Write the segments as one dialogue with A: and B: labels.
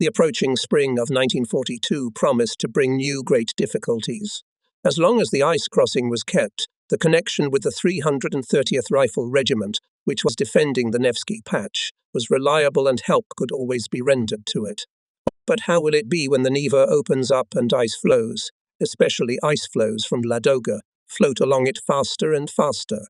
A: The approaching spring of 1942 promised to bring new great difficulties. As long as the ice crossing was kept, the connection with the 330th Rifle Regiment, which was defending the Nevsky Patch, was reliable and help could always be rendered to it. But how will it be when the Neva opens up and ice flows, especially ice flows from Ladoga, float along it faster and faster?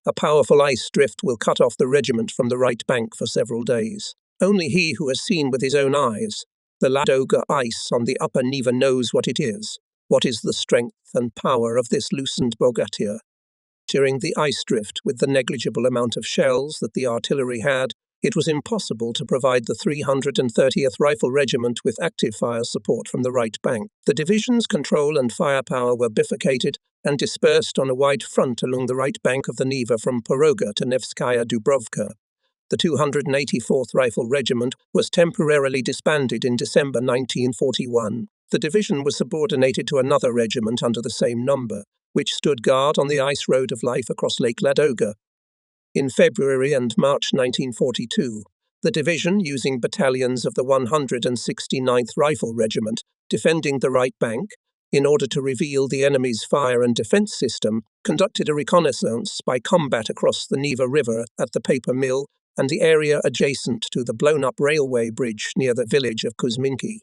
A: A powerful ice drift will cut off the regiment from the right bank for several days. Only he who has seen with his own eyes the Ladoga ice on the upper Neva knows what it is. What is the strength and power of this loosened Bogatyr? During the ice drift, with the negligible amount of shells that the artillery had, it was impossible to provide the 330th Rifle Regiment with active fire support from the right bank. The division's control and firepower were bifurcated and dispersed on a wide front along the right bank of the Neva from Poroga to Nevskaya Dubrovka. The 284th Rifle Regiment was temporarily disbanded in December 1941. The division was subordinated to another regiment under the same number, which stood guard on the ice road of life across Lake Ladoga. In February and March 1942, the division, using battalions of the 169th Rifle Regiment, defending the right bank, in order to reveal the enemy's fire and defence system, conducted a reconnaissance by combat across the Neva River at the paper mill and the area adjacent to the blown-up railway bridge near the village of Kuzminki.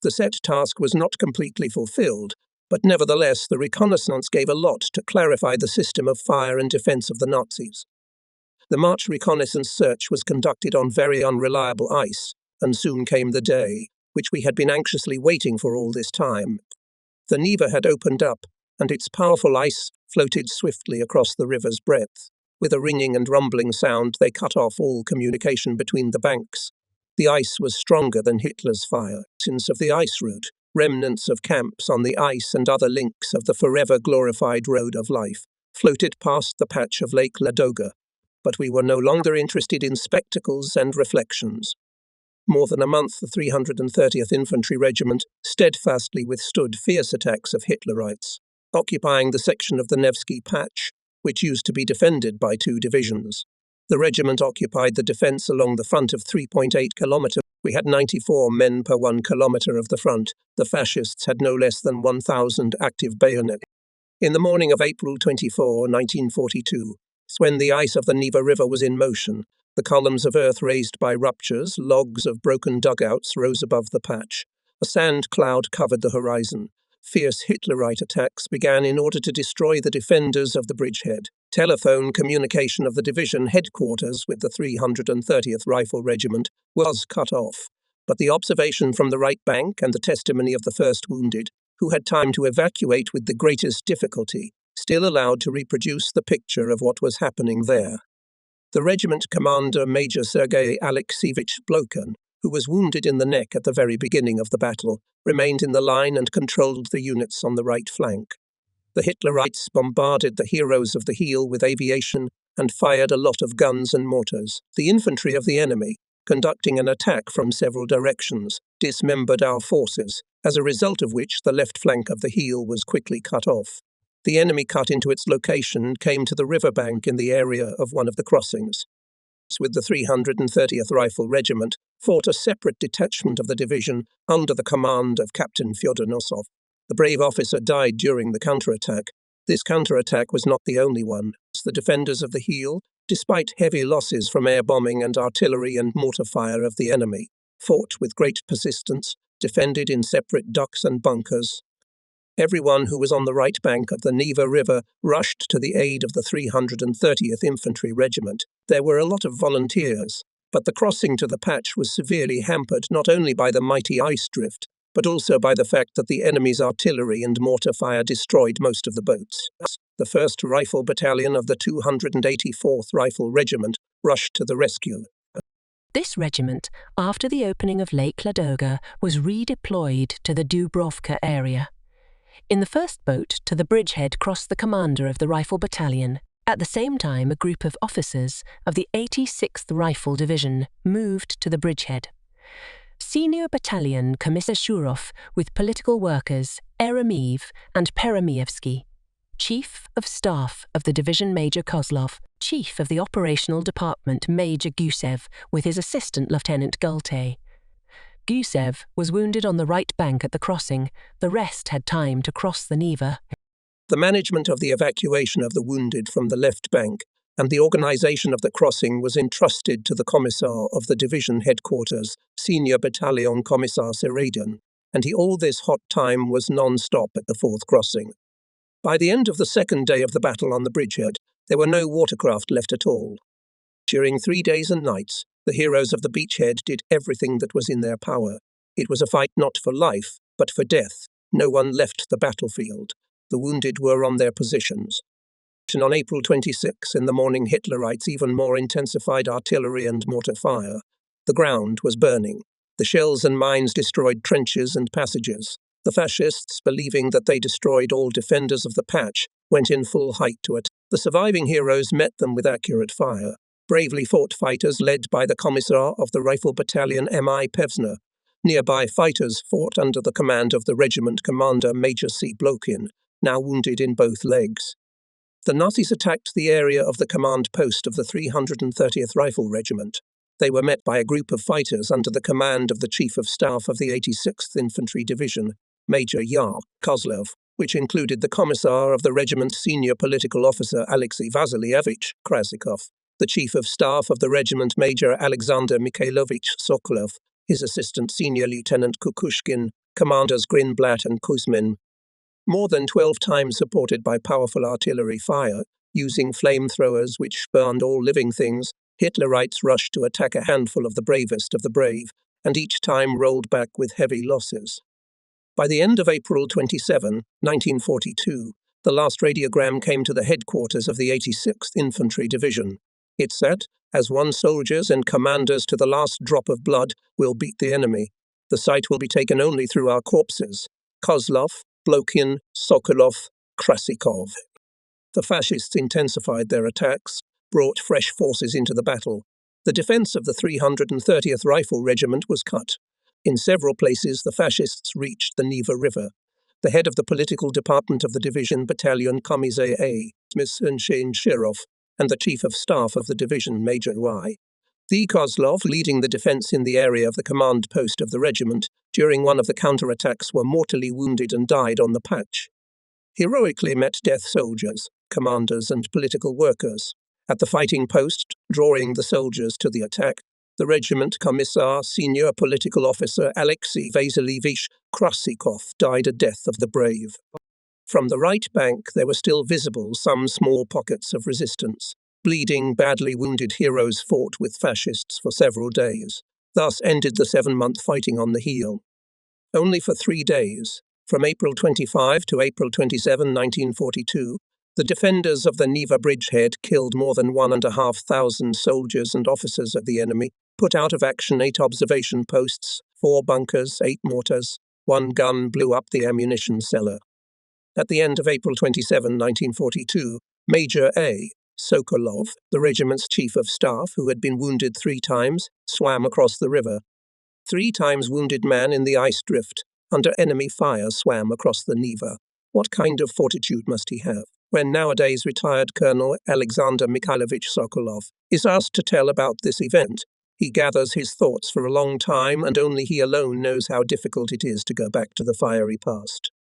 A: The set task was not completely fulfilled, but nevertheless the reconnaissance gave a lot to clarify the system of fire and defence of the Nazis. The March reconnaissance search was conducted on very unreliable ice, and soon came the day, which we had been anxiously waiting for all this time. The Neva had opened up, and its powerful ice floated swiftly across the river's breadth. With a ringing and rumbling sound, they cut off all communication between the banks. The ice was stronger than Hitler's fire. Since of the ice route, remnants of camps on the ice and other links of the forever glorified road of life floated past the patch of Lake Ladoga, but we were no longer interested in spectacles and reflections. More than a month, the 330th Infantry Regiment steadfastly withstood fierce attacks of Hitlerites, occupying the section of the Nevsky Patch, which used to be defended by two divisions. The regiment occupied the defence along the front of 3.8 kilometres. We had 94 men per 1 kilometre of the front. The fascists had no less than 1,000 active bayonets. In the morning of April 24, 1942, when the ice of the Neva River was in motion, the columns of earth raised by ruptures, logs of broken dugouts rose above the patch. A sand cloud covered the horizon. Fierce Hitlerite attacks began in order to destroy the defenders of the bridgehead. Telephone communication of the division headquarters with the 330th Rifle Regiment was cut off, but the observation from the right bank and the testimony of the first wounded, who had time to evacuate with the greatest difficulty, still allowed to reproduce the picture of what was happening there. The regiment commander, Major Sergei Alexeyevich Blokan, who was wounded in the neck at the very beginning of the battle, remained in the line and controlled the units on the right flank. The Hitlerites bombarded the heroes of the heel with aviation and fired a lot of guns and mortars. The infantry of the enemy, conducting an attack from several directions, dismembered our forces, as a result of which the left flank of the heel was quickly cut off. The enemy cut into its location and came to the riverbank in the area of one of the crossings. With the 330th Rifle Regiment, fought a separate detachment of the division under the command of Captain Fyodor Nosov. The brave officer died during the counterattack. This counterattack was not the only one. The defenders of the heel, despite heavy losses from air bombing and artillery and mortar fire of the enemy, fought with great persistence, defended in separate ducks and bunkers. Everyone who was on the right bank of the Neva River rushed to the aid of the 330th Infantry Regiment. There were a lot of volunteers, but the crossing to the patch was severely hampered not only by the mighty ice drift, but also by the fact that the enemy's artillery and mortar fire destroyed most of the boats. The 1st Rifle Battalion of the 284th Rifle Regiment rushed to the rescue.
B: This regiment, after the opening of Lake Ladoga, was redeployed to the Dubrovka area. In the first boat to the bridgehead crossed the commander of the Rifle Battalion. At the same time, a group of officers of the 86th Rifle Division moved to the bridgehead. Senior Battalion Commissar Shurov with political workers Eremeev and Peremievsky, Chief of Staff of the Division Major Kozlov, Chief of the Operational Department Major Gusev with his assistant Lieutenant Gulte, Gusev was wounded on the right bank at the crossing. The rest had time to cross the Neva.
A: The management of the evacuation of the wounded from the left bank and the organization of the crossing was entrusted to the Commissar of the division headquarters, Senior Battalion Commissar Seredian, and all this hot time was non-stop at the fourth crossing. By the end of the second day of the battle on the bridgehead, there were no watercraft left at all. During 3 days and nights, the heroes of the beachhead did everything that was in their power. It was a fight not for life, but for death. No one left the battlefield. The wounded were on their positions. On April 26 in the morning, Hitlerites even more intensified artillery and mortar fire. The ground was burning. The shells and mines destroyed trenches and passages. The fascists, believing that they destroyed all defenders of the patch, went in full height to it. The surviving heroes met them with accurate fire. Bravely fought fighters led by the Commissar of the Rifle Battalion M.I. Pevsner. Nearby fighters fought under the command of the regiment commander Major C. Blokin, now wounded in both legs. The Nazis attacked the area of the command post of the 330th Rifle Regiment. They were met by a group of fighters under the command of the Chief of Staff of the 86th Infantry Division, Major Yar Kozlov, which included the Commissar of the regiment's senior political officer Alexei Vasilievich Krasikov, the Chief of Staff of the regiment Major Alexander Mikhailovich Sokolov, his assistant Senior Lieutenant Kukushkin, Commanders Grinblatt and Kuzmin. More than 12 times supported by powerful artillery fire, using flamethrowers which burned all living things, Hitlerites rushed to attack a handful of the bravest of the brave, and each time rolled back with heavy losses. By the end of April 27, 1942, the last radiogram came to the headquarters of the 86th Infantry Division. It said, "As one soldiers and commanders to the last drop of blood will beat the enemy. The site will be taken only through our corpses. Kozlov, Blokin, Sokolov, Krasikov." The fascists intensified their attacks, brought fresh forces into the battle. The defense of the 330th Rifle Regiment was cut. In several places, the fascists reached the Neva River. The head of the political department of the division, Battalion Commissar A. Shirov, and the Chief of Staff of the division, Major Y. D. Kozlov, leading the defense in the area of the command post of the regiment, during one of the counterattacks were mortally wounded and died on the patch. Heroically met death soldiers, commanders and political workers. At the fighting post, drawing the soldiers to the attack, the regiment Commissar Senior Political Officer Alexei Vasilievich Krasikov died a death of the brave. From the right bank there were still visible some small pockets of resistance. Bleeding, badly wounded heroes fought with fascists for several days. Thus ended the 7-month fighting on the heel. Only for 3 days, from April 25 to April 27, 1942, the defenders of the Neva bridgehead killed more than 1,500 soldiers and officers of the enemy, put out of action 8 observation posts, 4 bunkers, 8 mortars, 1 gun blew up the ammunition cellar. At the end of April 27, 1942, Major A. Sokolov, the regiment's chief of staff, who had been wounded 3 times, swam across the river. 3 times wounded man in the ice drift, under enemy fire, swam across the Neva. What kind of fortitude must he have? When nowadays retired Colonel Alexander Mikhailovich Sokolov is asked to tell about this event, he gathers his thoughts for a long time, and only he alone knows how difficult it is to go back to the fiery past.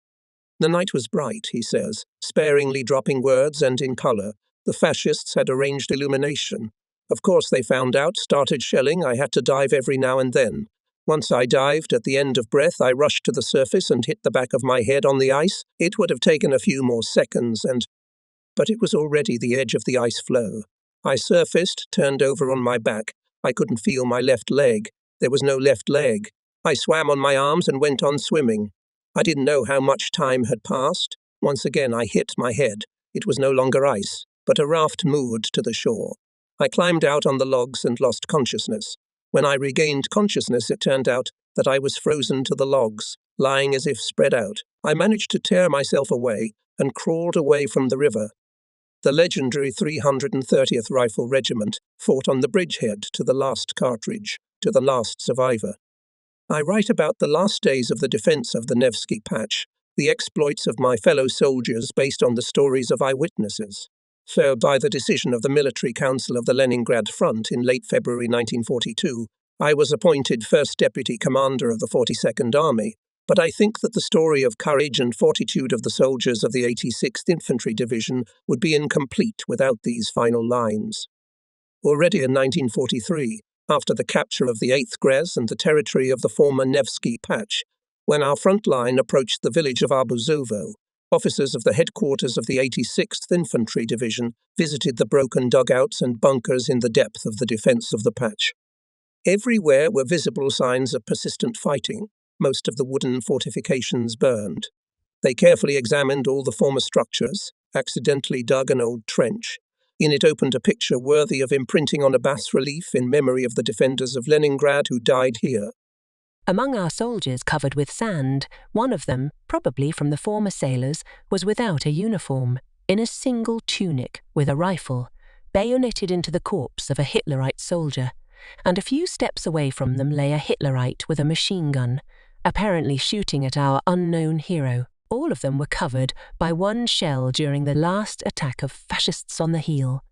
A: The night was bright, he says, sparingly dropping words and in colour. The fascists had arranged illumination. Of course they found out, started shelling. I had to dive every now and then. Once I dived, at the end of breath, I rushed to the surface and hit the back of my head on the ice. It would have taken a few more seconds, but it was already the edge of the ice floe. I surfaced, turned over on my back. I couldn't feel my left leg. There was no left leg. I swam on my arms and went on swimming. I didn't know how much time had passed. Once again I hit my head. It was no longer ice, but a raft moored to the shore. I climbed out on the logs and lost consciousness. When I regained consciousness, it turned out that I was frozen to the logs, lying as if spread out. I managed to tear myself away and crawled away from the river. The legendary 330th Rifle Regiment fought on the bridgehead to the last cartridge, to the last survivor. I write about the last days of the defense of the Nevsky Patch, the exploits of my fellow soldiers based on the stories of eyewitnesses. So, by the decision of the Military Council of the Leningrad Front in late February 1942, I was appointed first deputy commander of the 42nd Army, but I think that the story of courage and fortitude of the soldiers of the 86th Infantry Division would be incomplete without these final lines. Already in 1943, after the capture of the 8th Gres and the territory of the former Nevsky Patch, when our front line approached the village of Arbuzovo, officers of the headquarters of the 86th Infantry Division visited the broken dugouts and bunkers in the depth of the defense of the patch. Everywhere were visible signs of persistent fighting, most of the wooden fortifications burned. They carefully examined all the former structures, accidentally dug an old trench. In it opened a picture worthy of imprinting on a bas-relief in memory of the defenders of Leningrad who died here.
B: Among our soldiers covered with sand, one of them, probably from the former sailors, was without a uniform, in a single tunic with a rifle, bayoneted into the corpse of a Hitlerite soldier, and a few steps away from them lay a Hitlerite with a machine gun, apparently shooting at our unknown hero. All of them were covered by one shell during the last attack of fascists on the heel.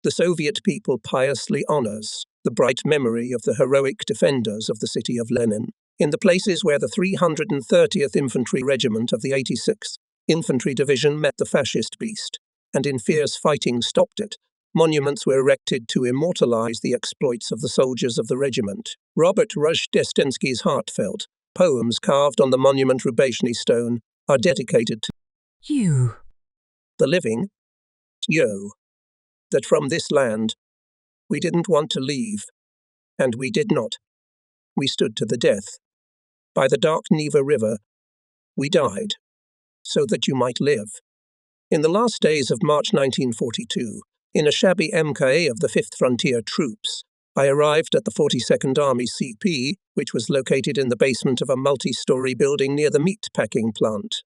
A: The Soviet people piously honors the bright memory of the heroic defenders of the city of Lenin. In the places where the 330th Infantry Regiment of the 86th Infantry Division met the fascist beast, and in fierce fighting stopped it, monuments were erected to immortalize the exploits of the soldiers of the regiment. Robert Rojdestensky's heartfelt poems carved on the monument Rubashny stone are dedicated to
B: you,
A: the living, you, that from this land we didn't want to leave, and we did not. We stood to the death. By the dark Neva River, we died, so that you might live. In the last days of March 1942, in a shabby MKA of the 5th Frontier Troops, I arrived at the 42nd Army CP, which was located in the basement of a multi-story building near the meat packing plant.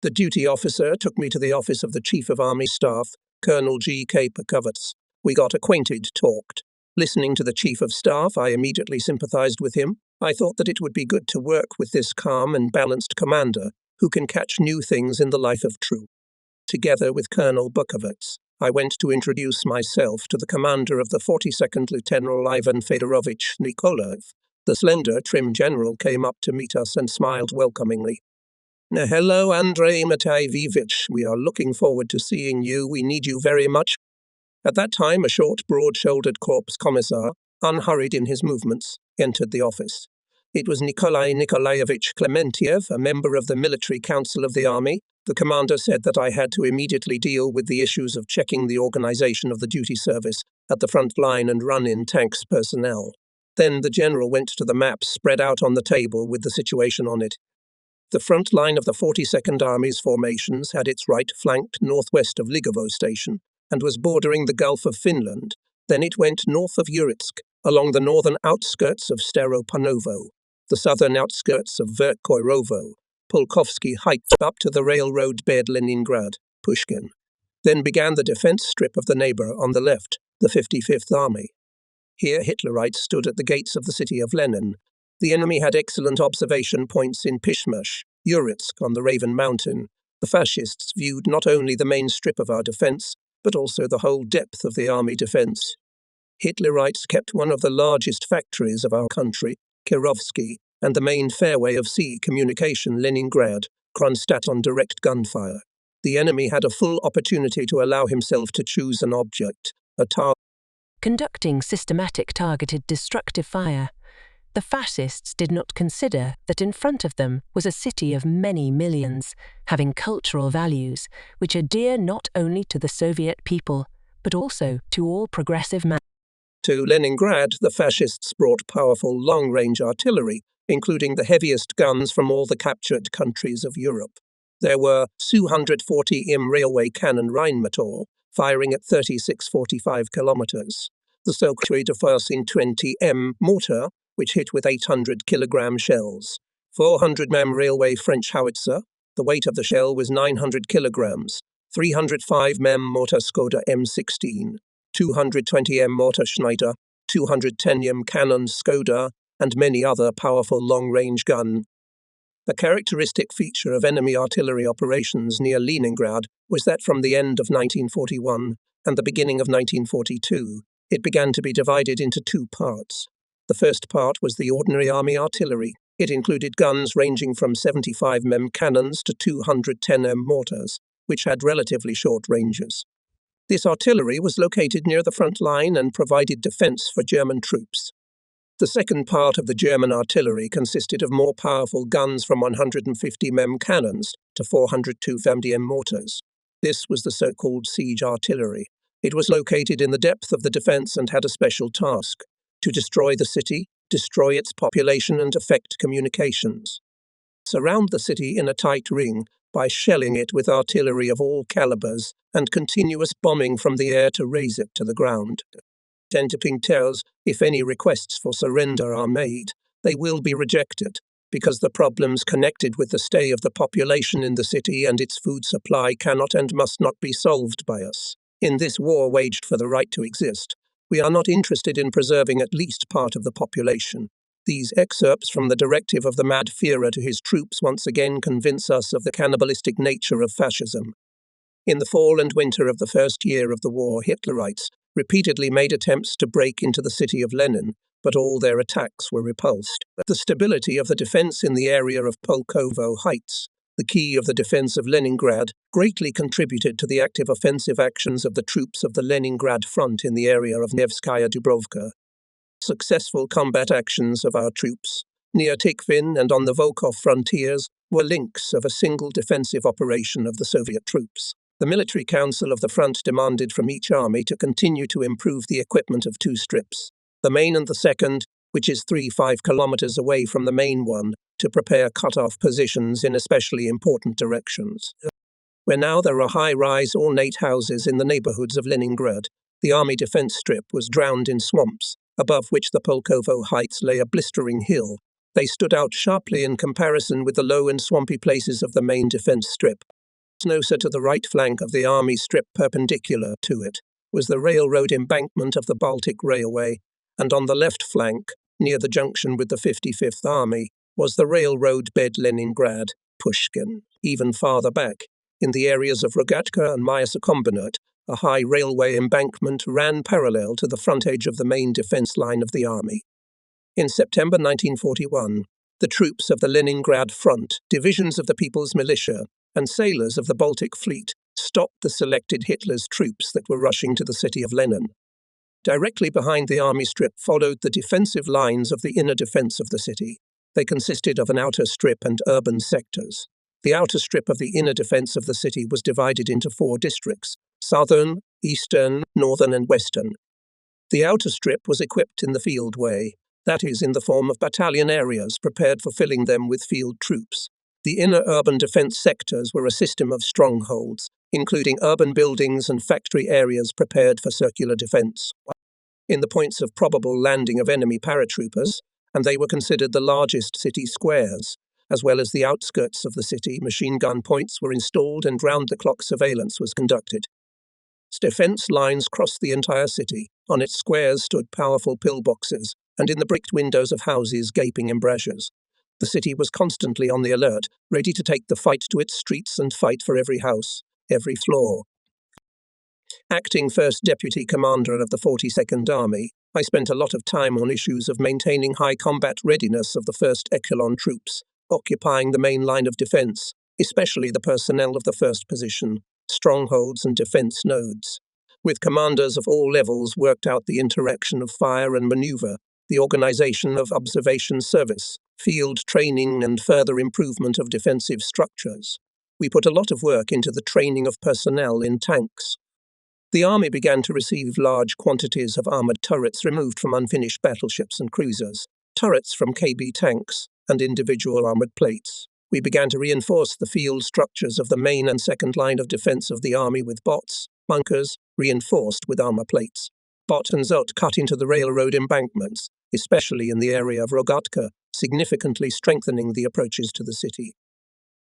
A: The duty officer took me to the office of the Chief of Army Staff, Colonel G.K. Perkovitz. We got acquainted, talked. Listening to the Chief of Staff, I immediately sympathized with him. I thought that it would be good to work with this calm and balanced commander who can catch new things in the life of troops. Together with Colonel Bukovitz, I went to introduce myself to the commander of the 42nd Lieutenant Ivan Fedorovich Nikolaev. The slender, trim general came up to meet us and smiled welcomingly. Hello, Andrei Matveevich. We are looking forward to seeing you. We need you very much. At that time, a short, broad-shouldered corps commissar, unhurried in his movements, entered the office. It was Nikolai Nikolaevich Klementiev, a member of the Military Council of the Army. The commander said that I had to immediately deal with the issues of checking the organization of the duty service at the front line and run-in tanks personnel. Then the general went to the maps spread out on the table with the situation on it. The front line of the 42nd Army's formations had its right flanked northwest of Ligovo Station and was bordering the Gulf of Finland. Then it went north of Uritsk, along the northern outskirts of Staropanovo, the southern outskirts of Verkhoyrovo, Pulkovsky hiked up to the railroad bed Leningrad, Pushkin. Then began the defense strip of the neighbor on the left, the 55th Army. Here Hitlerites stood at the gates of the city of Lenin. The enemy had excellent observation points in Pishmash, Uritsk on the Raven Mountain. The fascists viewed not only the main strip of our defense, but also the whole depth of the army defense. Hitlerites kept one of the largest factories of our country, Kirovsky, and the main fairway of sea communication, Leningrad, Kronstadt on direct gunfire. The enemy had a full opportunity to allow himself to choose an object, a target.
B: Conducting systematic targeted destructive fire, the fascists did not consider that in front of them was a city of many millions, having cultural values which are dear not only to the Soviet people, but also to all progressive men.
A: To Leningrad, the fascists brought powerful long-range artillery, including the heaviest guns from all the captured countries of Europe. There were Su-140 M railway cannon Rheinmetall, firing at 3645 kilometers. The Sokhui de Forcing 20 M mortar, which hit with 800 kilogram shells. 400 mm railway French howitzer, the weight of the shell was 900 kilograms. 305 mm mortar Skoda M16, 220 mm mortar Schneider, 210 mm cannon Skoda, and many other powerful long-range gun. A characteristic feature of enemy artillery operations near Leningrad was that from the end of 1941 and the beginning of 1942, it began to be divided into two parts. The first part was the ordinary army artillery. It included guns ranging from 75 mm cannons to 210 mm mortars, which had relatively short ranges. This artillery was located near the front line and provided defense for German troops. The second part of the German artillery consisted of more powerful guns from 150 mm cannons to 450 mm mortars. This was the so-called siege artillery. It was located in the depth of the defense and had a special task: to destroy the city, destroy its population, and affect communications. Surround the city in a tight ring by shelling it with artillery of all calibers and continuous bombing from the air to raze it to the ground. Tenterping tells, if any requests for surrender are made, they will be rejected, because the problems connected with the stay of the population in the city and its food supply cannot and must not be solved by us. In this war waged for the right to exist, we are not interested in preserving at least part of the population. These excerpts from the directive of the Mad Führer to his troops once again convince us of the cannibalistic nature of fascism. In the fall and winter of the first year of the war, Hitlerites repeatedly made attempts to break into the city of Lenin, but all their attacks were repulsed. The stability of the defense in the area of Pulkovo Heights, the key of the defense of Leningrad, greatly contributed to the active offensive actions of the troops of the Leningrad front in the area of Nevskaya Dubrovka. Successful combat actions of our troops, near Tikhvin and on the Volkhov frontiers, were links of a single defensive operation of the Soviet troops. The Military Council of the Front demanded from each army to continue to improve the equipment of two strips, the main and the second, which is 3-5 kilometers away from the main one, to prepare cut-off positions in especially important directions. Where now there are high-rise ornate houses in the neighborhoods of Leningrad, the army defense strip was drowned in swamps, above which the Pulkovo Heights lay a blistering hill. They stood out sharply in comparison with the low and swampy places of the main defense strip. Closer to the right flank of the army strip, perpendicular to it, was the railroad embankment of the Baltic Railway, and on the left flank, near the junction with the 55th Army, was the railroad bed Leningrad, Pushkin. Even farther back, in the areas of Rogatka and Myasokombinat, a high railway embankment ran parallel to the frontage of the main defense line of the army. In September 1941, the troops of the Leningrad Front, divisions of the People's Militia, and sailors of the Baltic Fleet stopped the selected Hitler's troops that were rushing to the city of Lenin. Directly behind the army strip followed the defensive lines of the inner defense of the city. They consisted of an outer strip and urban sectors. The outer strip of the inner defense of the city was divided into 4 districts: southern, eastern, northern, and western. The outer strip was equipped in the field way, that is, in the form of battalion areas prepared for filling them with field troops. The inner urban defense sectors were a system of strongholds, including urban buildings and factory areas prepared for circular defense. In the points of probable landing of enemy paratroopers, and they were considered the largest city squares, as well as the outskirts of the city, machine gun points were installed and round-the-clock surveillance was conducted. Defense lines crossed the entire city. On its squares stood powerful pillboxes, and in the bricked windows of houses gaping embrasures. The city was constantly on the alert, ready to take the fight to its streets and fight for every house, every floor. Acting First Deputy Commander of the 42nd Army, I spent a lot of time on issues of maintaining high combat readiness of the 1st Echelon troops, occupying the main line of defense, especially the personnel of the first position, strongholds and defense nodes. With commanders of all levels worked out the interaction of fire and maneuver, the organization of observation service, field training, and further improvement of defensive structures. We put a lot of work into the training of personnel in tanks. The army began to receive large quantities of armored turrets removed from unfinished battleships and cruisers, turrets from KB tanks, and individual armored plates. We began to reinforce the field structures of the main and second line of defense of the army with bots, bunkers, reinforced with armor plates. Bot and Zot cut into the railroad embankments, especially in the area of Rogatka, significantly strengthening the approaches to the city.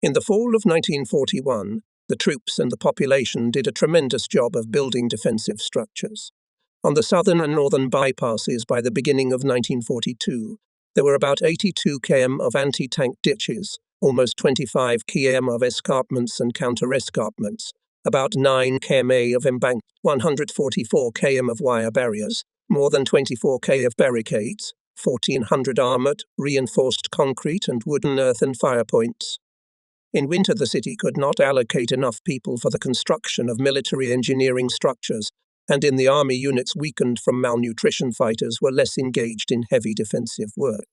A: In the fall of 1941, the troops and the population did a tremendous job of building defensive structures. On the southern and northern bypasses by the beginning of 1942, there were about 82 km of anti-tank ditches, almost 25 km of escarpments and counter-escarpments, about 9 km of embankment, 144 km of wire barriers, more than 24 km of barricades, 1,400 armoured, reinforced concrete and wooden earthen fire points. In winter, the city could not allocate enough people for the construction of military engineering structures, and in the army, units weakened from malnutrition fighters were less engaged in heavy defensive work.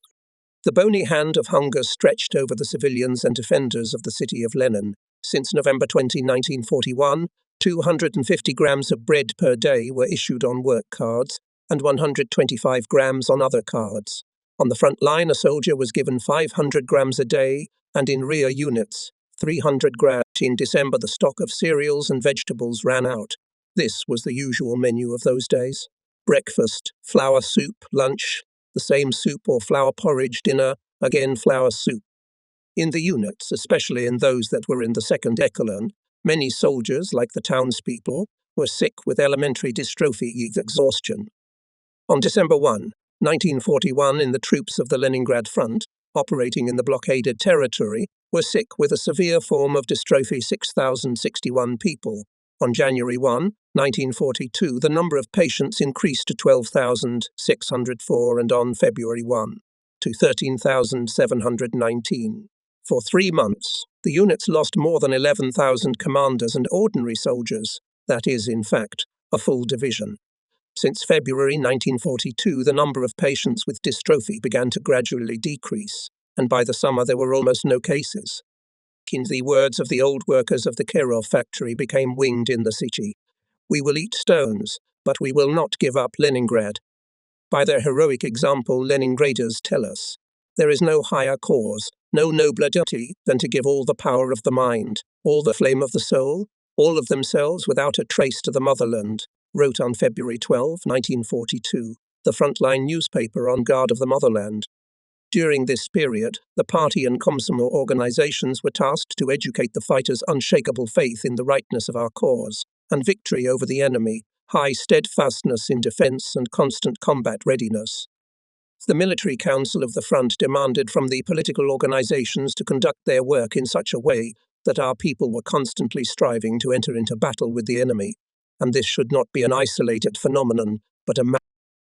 A: The bony hand of hunger stretched over the civilians and defenders of the city of Lenin. Since November 20, 1941, 250 grams of bread per day were issued on work cards and 125 grams on other cards. On the front line, a soldier was given 500 grams a day, and in rear units, 300 grams. In December, the stock of cereals and vegetables ran out. This was the usual menu of those days. Breakfast, flour soup; lunch, the same soup or flour porridge; dinner, again flour soup. In the units, especially in those that were in the second echelon, many soldiers, like the townspeople, were sick with elementary dystrophy exhaustion. On December 1, 1941, in the troops of the Leningrad front, operating in the blockaded territory, were sick with a severe form of dystrophy 6,061 people. On January 1, 1942, the number of patients increased to 12,604, and on February 1, to 13,719. For 3 months, the units lost more than 11,000 commanders and ordinary soldiers, that is, in fact, a full division. Since February 1942, the number of patients with dystrophy began to gradually decrease, and by the summer there were almost no cases. In the words of the old workers of the Kirov factory became winged in the city. "We will eat stones, but we will not give up Leningrad." By their heroic example, Leningraders tell us, there is no higher cause, no nobler duty than to give all the power of the mind, all the flame of the soul, all of themselves without a trace to the motherland, wrote on February 12, 1942, the frontline newspaper on guard of the motherland. During this period, the party and Komsomol organizations were tasked to educate the fighters' unshakable faith in the rightness of our cause, and victory over the enemy, high steadfastness in defense and constant combat readiness. The Military Council of the Front demanded from the political organizations to conduct their work in such a way that our people were constantly striving to enter into battle with the enemy, and this should not be an isolated phenomenon, but a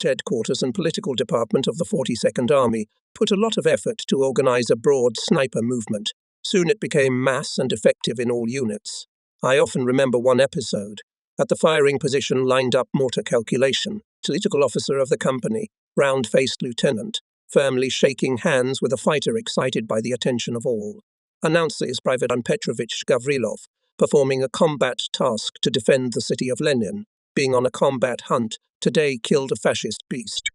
A: headquarters and political department of the 42nd Army put a lot of effort to organize a broad sniper movement. Soon it became mass and effective in all units. I often remember one episode. At the firing position lined up mortar calculation, political officer of the company, round-faced lieutenant, firmly shaking hands with a fighter excited by the attention of all. Announces Private Petrovich Gavrilov, performing a combat task to defend the city of Lenin, being on a combat hunt, today killed a fascist beast.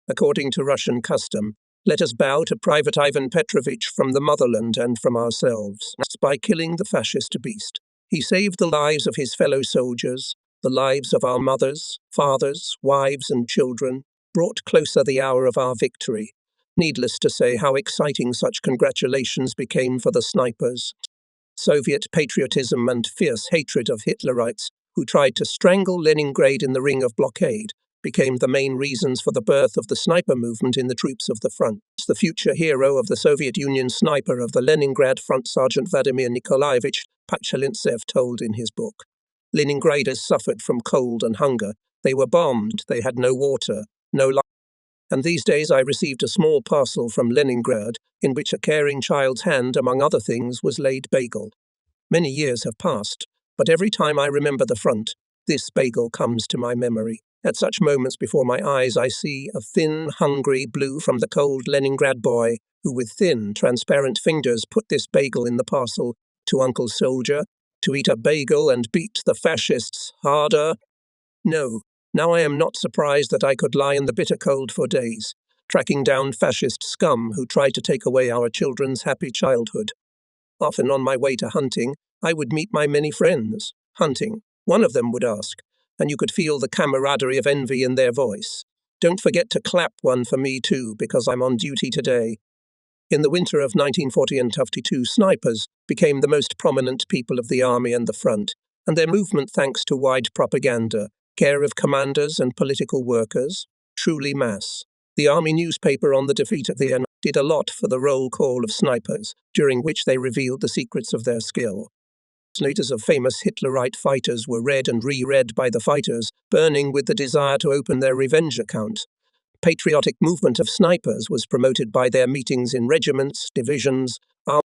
A: According to Russian custom, let us bow to Private Ivan Petrovich from the motherland and from ourselves. By killing the fascist beast, he saved the lives of his fellow soldiers, the lives of our mothers, fathers, wives and children, brought closer the hour of our victory. Needless to say how exciting such congratulations became for the snipers. Soviet patriotism and fierce hatred of Hitlerites, who tried to strangle Leningrad in the ring of blockade, became the main reasons for the birth of the sniper movement in the troops of the front. The future hero of the Soviet Union sniper of the Leningrad front, Sergeant Vladimir Nikolaevich Pachalintsev, told in his book. Leningraders suffered from cold and hunger. They were bombed, they had no water, no light. And these days I received a small parcel from Leningrad, in which a caring child's hand, among other things, was laid bagel. Many years have passed, but every time I remember the front, this bagel comes to my memory. At such moments before my eyes I see a thin, hungry blue from the cold Leningrad boy, who with thin, transparent fingers put this bagel in the parcel to Uncle Soldier, to eat a bagel and beat the fascists harder. No, now I am not surprised that I could lie in the bitter cold for days, tracking down fascist scum who tried to take away our children's happy childhood. Often on my way to hunting, I would meet my many friends. Hunting, one of them would ask, and you could feel the camaraderie of envy in their voice. Don't forget to clap one for me too, because I'm on duty today. In the winter of 1940 and 1942, snipers became the most prominent people of the army and the front, and their movement, thanks to wide propaganda, care of commanders and political workers, truly mass. The army newspaper on the defeat of the enemy did a lot for the roll call of snipers, during which they revealed the secrets of their skill. Letters of famous Hitlerite fighters were read and reread by the fighters, burning with the desire to open their revenge account. patriotic movement of snipers was promoted by their meetings in regiments, divisions, armies.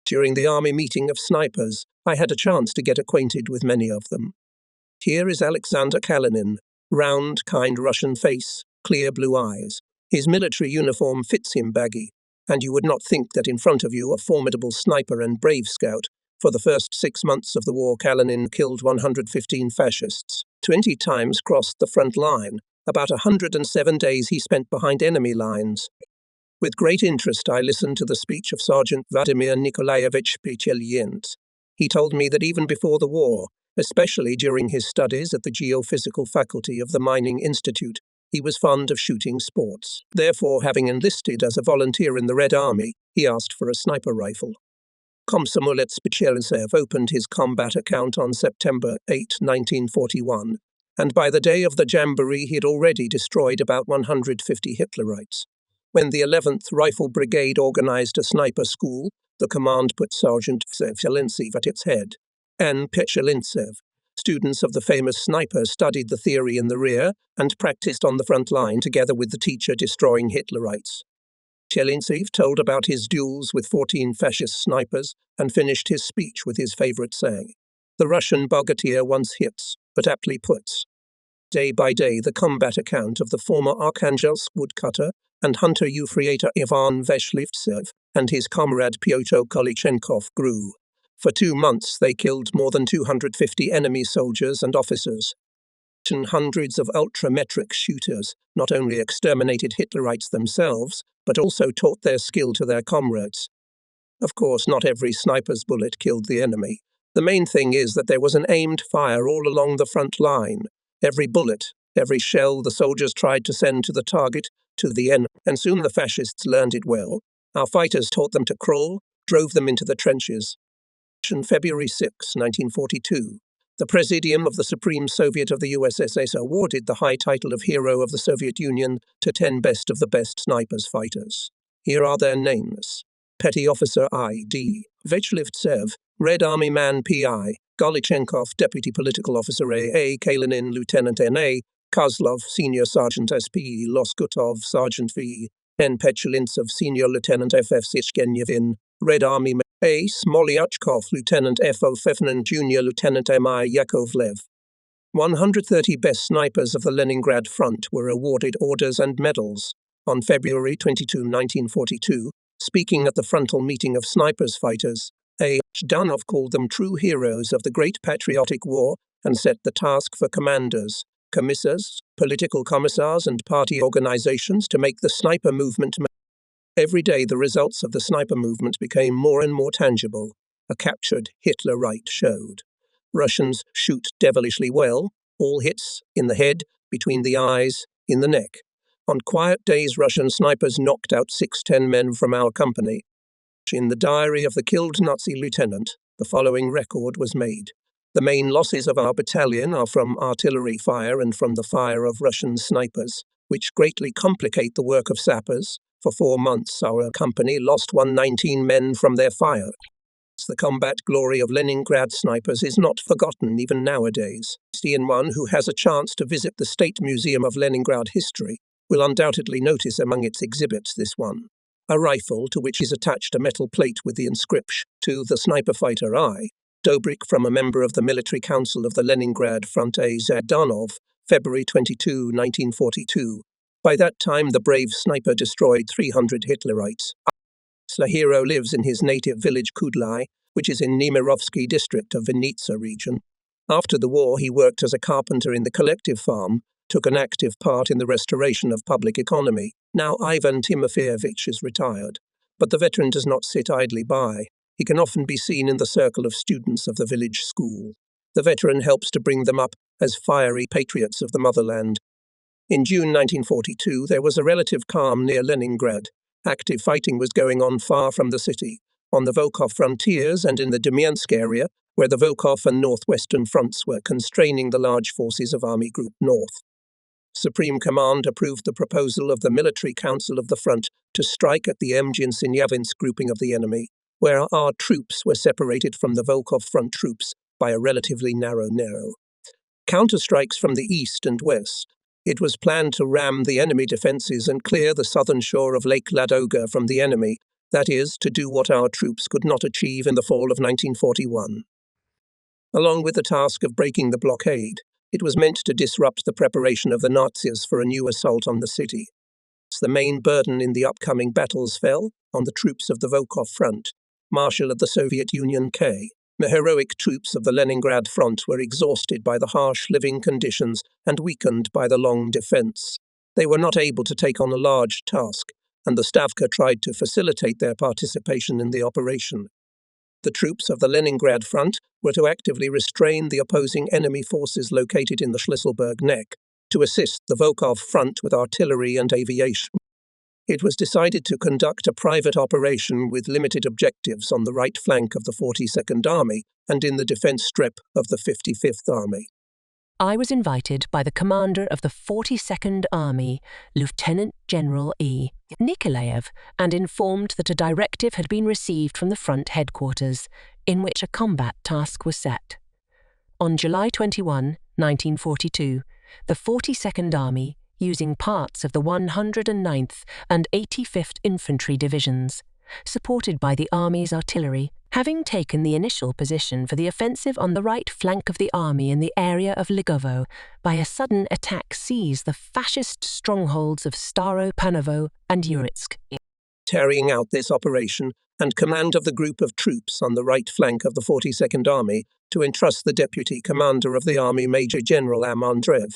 A: During the army meeting of snipers, I had a chance to get acquainted with many of them. Here is Alexander Kalinin, round, kind Russian face, clear blue eyes. His military uniform fits him baggy, and you would not think that in front of you a formidable sniper and brave scout. For the first 6 months of the war, Kalinin killed 115 fascists, 20 times crossed the front line. About 107 days he spent behind enemy lines. With great interest I listened to the speech of Sergeant Vladimir Nikolaevich Pichelyent. He told me that even before the war, especially during his studies at the geophysical faculty of the Mining Institute, he was fond of shooting sports. Therefore, having enlisted as a volunteer in the Red Army, he asked for a sniper rifle. Komsomolets Pichelyntsev opened his combat account on September 8, 1941, and by the day of the jamboree he had already destroyed about 150 Hitlerites. When the 11th Rifle Brigade organized a sniper school, the command put Sergeant Pichelyntsev at its head. And Pichelyntsev. Students of the famous sniper studied the theory in the rear and practiced on the front line together with the teacher destroying Hitlerites. Pichelyntsev told about his duels with 14 fascist snipers and finished his speech with his favorite saying, "The Russian bogatyr once hits, but aptly puts." Day by day, the combat account of the former Arkhangelsk woodcutter and hunter Euphrator Ivan Veshlivtsev and his comrade Pyotr Kolychenkov grew. For 2 months, they killed more than 250 enemy soldiers and officers. And hundreds of ultrametric shooters not only exterminated Hitlerites themselves, but also taught their skill to their comrades. Of course, not every sniper's bullet killed the enemy. The main thing is that there was an aimed fire all along the front line. Every bullet, every shell the soldiers tried to send to the target, to the enemy, and soon the fascists learned it well. Our fighters taught them to crawl, drove them into the trenches. On February 6, 1942, the Presidium of the Supreme Soviet of the USSR awarded the high title of Hero of the Soviet Union to 10 best of the best snipers fighters. Here are their names. Petty Officer I.D. Veshlivtsev, Red Army Man P.I., Kolychenkov, Deputy Political Officer A.A., Kalinin, Lieutenant N.A., Kozlov, Senior Sergeant S.P., Loskutov, Sergeant V., N. Pichelyntsev, Senior Lieutenant F.F. Sishkenyevin, Red Army A. Smolyachkov, Lieutenant F.O. Fefnin, Junior Lieutenant M.I. Yakovlev. 130 best snipers of the Leningrad front were awarded orders and medals. On February 22, 1942, speaking at the frontal meeting of snipers fighters, A. Zhdanov called them true heroes of the Great Patriotic War and set the task for commanders, commissars, political commissars and party organizations to make the sniper movement. Every day the results of the sniper movement became more and more tangible. A captured Hitlerite showed. Russians shoot devilishly well, all hits, in the head, between the eyes, in the neck. On quiet days Russian snipers knocked out 6-10 men from our company. In the diary of the killed Nazi lieutenant, the following record was made. The main losses of our battalion are from artillery fire and from the fire of Russian snipers, which greatly complicate the work of sappers. For 4 months, our company lost 119 men from their fire. The combat glory of Leningrad snipers is not forgotten even nowadays. Anyone who has a chance to visit the State Museum of Leningrad history will undoubtedly notice among its exhibits this one. A rifle to which is attached a metal plate with the inscription, "To the Sniper Fighter I," Dobrik from a member of the Military Council of the Leningrad Front A. Zhdanov, February 22, 1942. By that time, the brave sniper destroyed 300 Hitlerites. The hero lives in his native village Kudlai, which is in Nemirovsky district of Vinnytsia region. After the war, he worked as a carpenter in the collective farm, took an active part in the restoration of public economy. Now Ivan Timofeyevich is retired, but the veteran does not sit idly by. He can often be seen in the circle of students of the village school. The veteran helps to bring them up as fiery patriots of the motherland. In June 1942, there was a relative calm near Leningrad. Active fighting was going on far from the city, on the Volkhov frontiers and in the Demyansk area, where the Volkhov and Northwestern fronts were constraining the large forces of Army Group North. Supreme Command approved the proposal of the Military Council of the Front to strike at the Emgin-Sinyavinsk grouping of the enemy, where our troops were separated from the Volkhov front troops by a relatively narrow. Counterstrikes from the east and west. It was planned to ram the enemy defences and clear the southern shore of Lake Ladoga from the enemy, that is, to do what our troops could not achieve in the fall of 1941. Along with the task of breaking the blockade, it was meant to disrupt the preparation of the Nazis for a new assault on the city. The main burden in the upcoming battles fell on the troops of the Volkhov Front. Marshal of the Soviet Union K. The heroic troops of the Leningrad front were exhausted by the harsh living conditions and weakened by the long defense. They were not able to take on a large task, and the Stavka tried to facilitate their participation in the operation. The troops of the Leningrad front were to actively restrain the opposing enemy forces located in the Schlisselburg Neck, to assist the Volkhov front with artillery and aviation. It was decided to conduct a private operation with limited objectives on the right flank of the 42nd Army and in the defence strip of the 55th Army.
B: I was invited by the commander of the 42nd Army, Lieutenant General E. Nikolaev, and informed that a directive had been received from the front headquarters, in which a combat task was set. On July 21, 1942, the 42nd Army, using parts of the 109th and 85th Infantry Divisions, supported by the Army's artillery, having taken the initial position for the offensive on the right flank of the Army in the area of Ligovo, by a sudden attack seized the fascist strongholds of Staropanovo and Uritsk.
A: Carrying out this operation, and command of the group of troops on the right flank of the 42nd Army to entrust the Deputy Commander of the Army Major General M. Andreev.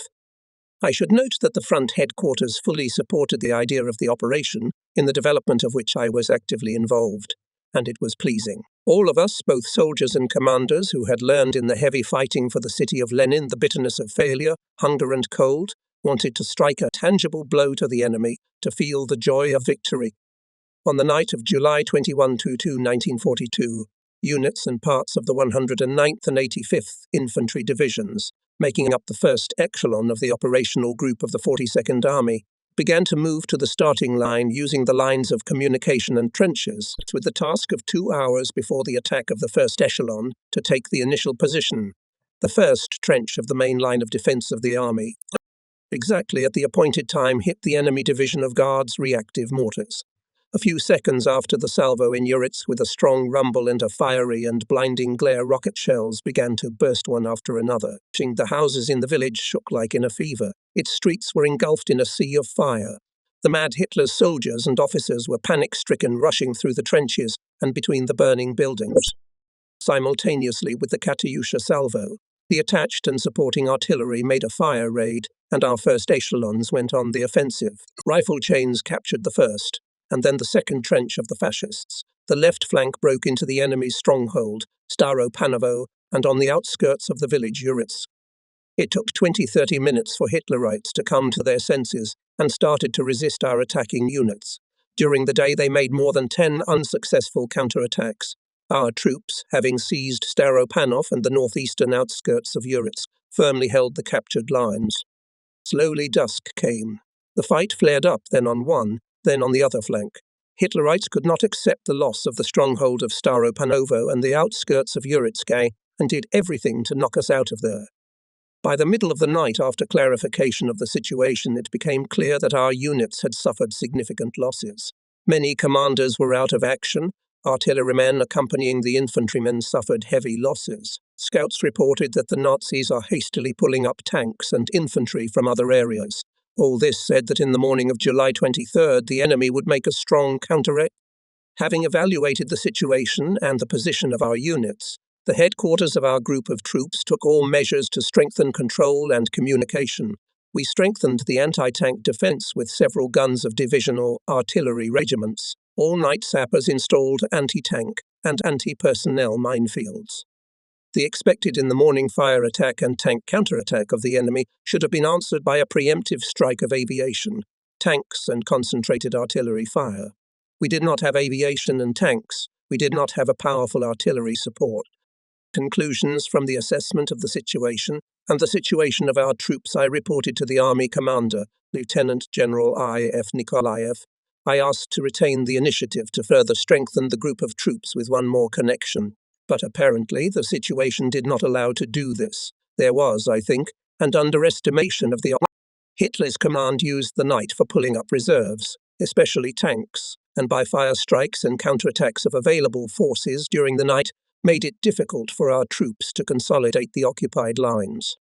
A: I should note that the front headquarters fully supported the idea of the operation, in the development of which I was actively involved, and it was pleasing. All of us, both soldiers and commanders who had learned in the heavy fighting for the city of Lenin the bitterness of failure, hunger and cold, wanted to strike a tangible blow to the enemy, to feel the joy of victory. On the night of July 21–2, 1942, units and parts of the 109th and 85th Infantry Divisions, making up the first echelon of the operational group of the 42nd Army, began to move to the starting line using the lines of communication and trenches, with the task of 2 hours before the attack of the first echelon to take the initial position, the first trench of the main line of defence of the Army. Exactly at the appointed time hit the enemy division of Guards reactive mortars. A few seconds after the salvo in Uritsk, with a strong rumble and a fiery and blinding glare, rocket shells began to burst one after another. The houses in the village shook like in a fever. Its streets were engulfed in a sea of fire. The mad Hitler's soldiers and officers were panic-stricken, rushing through the trenches and between the burning buildings. Simultaneously with the Katyusha salvo, the attached and supporting artillery made a fire raid, and our first echelons went on the offensive. Rifle chains captured the first, and then the second trench of the fascists. The left flank broke into the enemy's stronghold, Staropanovo, and on the outskirts of the village Uritsk. It took 20–30 minutes for Hitlerites to come to their senses and started to resist our attacking units. During the day they made more than 10 unsuccessful counterattacks. Our troops, having seized Staropanov and the northeastern outskirts of Uritsk, firmly held the captured lines. Slowly dusk came. The fight flared up, then on one, then on the other flank. Hitlerites could not accept the loss of the stronghold of Staropanovo and the outskirts of Uritsk, and did everything to knock us out of there. By the middle of the night, after clarification of the situation, it became clear that our units had suffered significant losses. Many commanders were out of action. Artillerymen accompanying the infantrymen suffered heavy losses. Scouts reported that the Nazis are hastily pulling up tanks and infantry from other areas. All this said that in the morning of July 23rd, the enemy would make a strong counterattack. Having evaluated the situation and the position of our units, the headquarters of our group of troops took all measures to strengthen control and communication. We strengthened the anti-tank defense with several guns of divisional artillery regiments. All night sappers installed anti-tank and anti-personnel minefields. The expected in the morning fire attack and tank counterattack of the enemy should have been answered by a preemptive strike of aviation, tanks and concentrated artillery fire. We did not have aviation and tanks. We did not have a powerful artillery support. Conclusions from the assessment of the situation and the situation of our troops I reported to the Army Commander, Lieutenant General I.F. Nikolaev. I asked to retain the initiative to further strengthen the group of troops with one more connection. But apparently the situation did not allow to do this. There was, I think, an underestimation of the Hitler's command used the night for pulling up reserves, especially tanks, and by fire strikes and counterattacks of available forces during the night made it difficult for our troops to consolidate the occupied lines.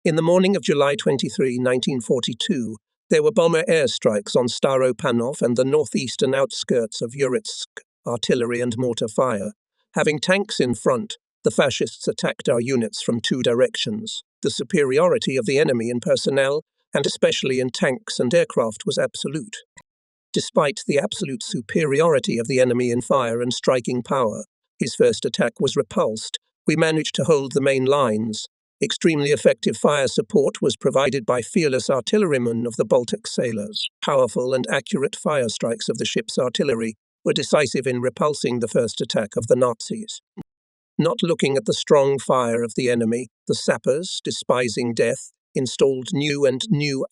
A: In the morning of July 23, 1942, there were bomber airstrikes on Staropanov and the northeastern outskirts of Uritsk, artillery and mortar fire. Having tanks in front, the fascists attacked our units from two directions. The superiority of the enemy in personnel, and especially in tanks and aircraft, was absolute. Despite the absolute superiority of the enemy in fire and striking power, his first attack was repulsed. We managed to hold the main lines. Extremely effective fire support was provided by fearless artillerymen of the Baltic sailors. Powerful and accurate fire strikes of the ship's artillery were decisive in repulsing the first attack of the Nazis. Not looking at the strong fire of the enemy, the sappers, despising death, installed new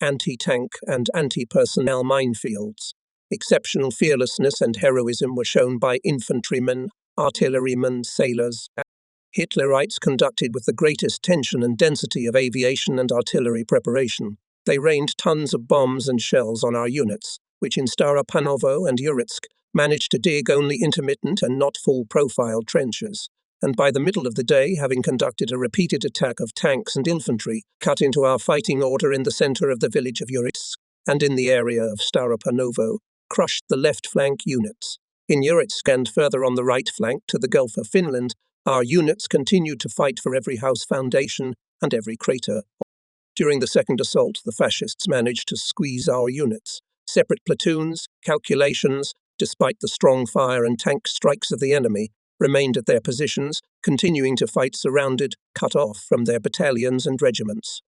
A: anti-tank and anti-personnel minefields. Exceptional fearlessness and heroism were shown by infantrymen, artillerymen, sailors. Hitlerites conducted with the greatest tension and density of aviation and artillery preparation. They rained tons of bombs and shells on our units, which in Staropanovo and Uritsk managed to dig only intermittent and not full-profile trenches, and by the middle of the day, having conducted a repeated attack of tanks and infantry, cut into our fighting order in the center of the village of Uritsk and in the area of Staropanovo, crushed the left flank units. In Uritsk and further on the right flank to the Gulf of Finland, our units continued to fight for every house foundation and every crater. During the second assault, the fascists managed to squeeze our units. Separate platoons, calculations, despite the strong fire and tank strikes of the enemy, remained at their positions, continuing to fight surrounded, cut off from their battalions and regiments.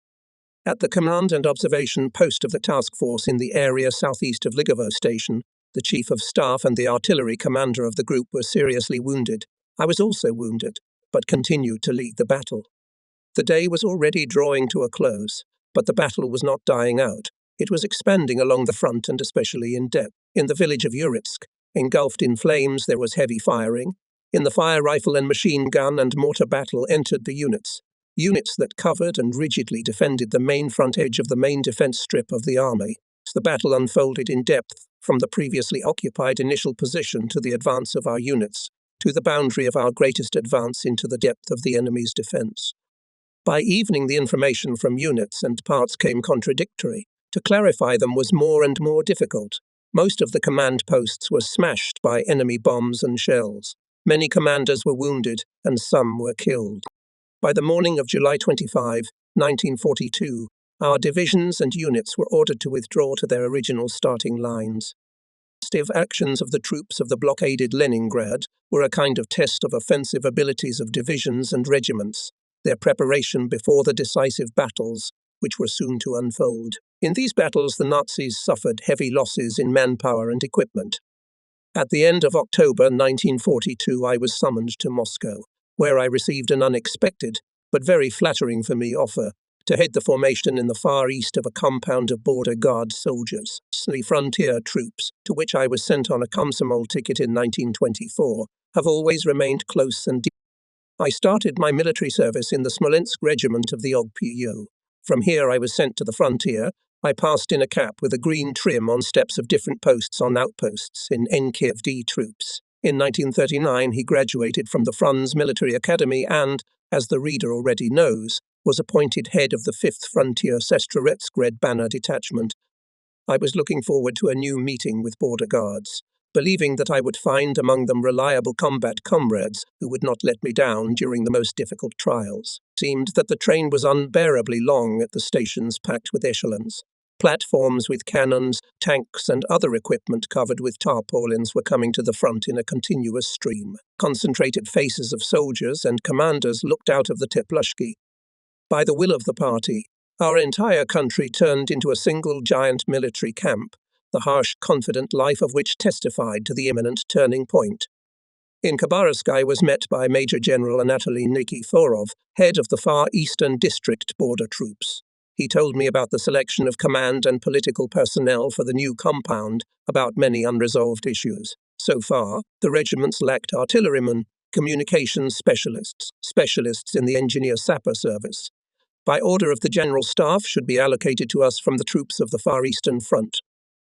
A: At the command and observation post of the task force in the area southeast of Ligovo station, the chief of staff and the artillery commander of the group were seriously wounded. I was also wounded, but continued to lead the battle. The day was already drawing to a close, but the battle was not dying out. It was expanding along the front and especially in depth. In the village of Uritsk, engulfed in flames, there was heavy firing. In the fire rifle and machine gun and mortar battle entered the units that covered and rigidly defended the main front edge of the main defense strip of the army. The battle unfolded in depth from the previously occupied initial position to the advance of our units, to the boundary of our greatest advance into the depth of the enemy's defense. By evening, the information from units and parts came contradictory. To clarify them was more and more difficult. Most of the command posts were smashed by enemy bombs and shells. Many commanders were wounded, and some were killed. By the morning of July 25, 1942, our divisions and units were ordered to withdraw to their original starting lines. Stiff actions of the troops of the blockaded Leningrad were a kind of test of offensive abilities of divisions and regiments, their preparation before the decisive battles, which were soon to unfold. In these battles, the Nazis suffered heavy losses in manpower and equipment. At the end of October 1942, I was summoned to Moscow, where I received an unexpected, but very flattering for me, offer to head the formation in the far east of a compound of border guard soldiers, the frontier troops, to which I was sent on a Komsomol ticket in 1924, have always remained close and deep. I started my military service in the Smolensk regiment of the OGPU. From here I was sent to the frontier. I passed in a cap with a green trim on steps of different posts on outposts in NKVD troops. In 1939 he graduated from the Franz Military Academy and, as the reader already knows, was appointed head of the 5th Frontier Sestroretsk Red Banner Detachment. I was looking forward to a new meeting with border guards, believing that I would find among them reliable combat comrades who would not let me down during the most difficult trials. It seemed that the train was unbearably long at the stations packed with echelons. Platforms with cannons, tanks, and other equipment covered with tarpaulins were coming to the front in a continuous stream. Concentrated faces of soldiers and commanders looked out of the teplushki. By the will of the party, our entire country turned into a single giant military camp, the harsh, confident life of which testified to the imminent turning point. In Khabarovsk, I was met by Major General Anatoly Nikiforov, head of the Far Eastern District Border Troops. He told me about the selection of command and political personnel for the new compound, about many unresolved issues. So far, the regiments lacked artillerymen, communications specialists in the engineer sapper service. by order of the General Staff, should be allocated to us from the troops of the Far Eastern Front.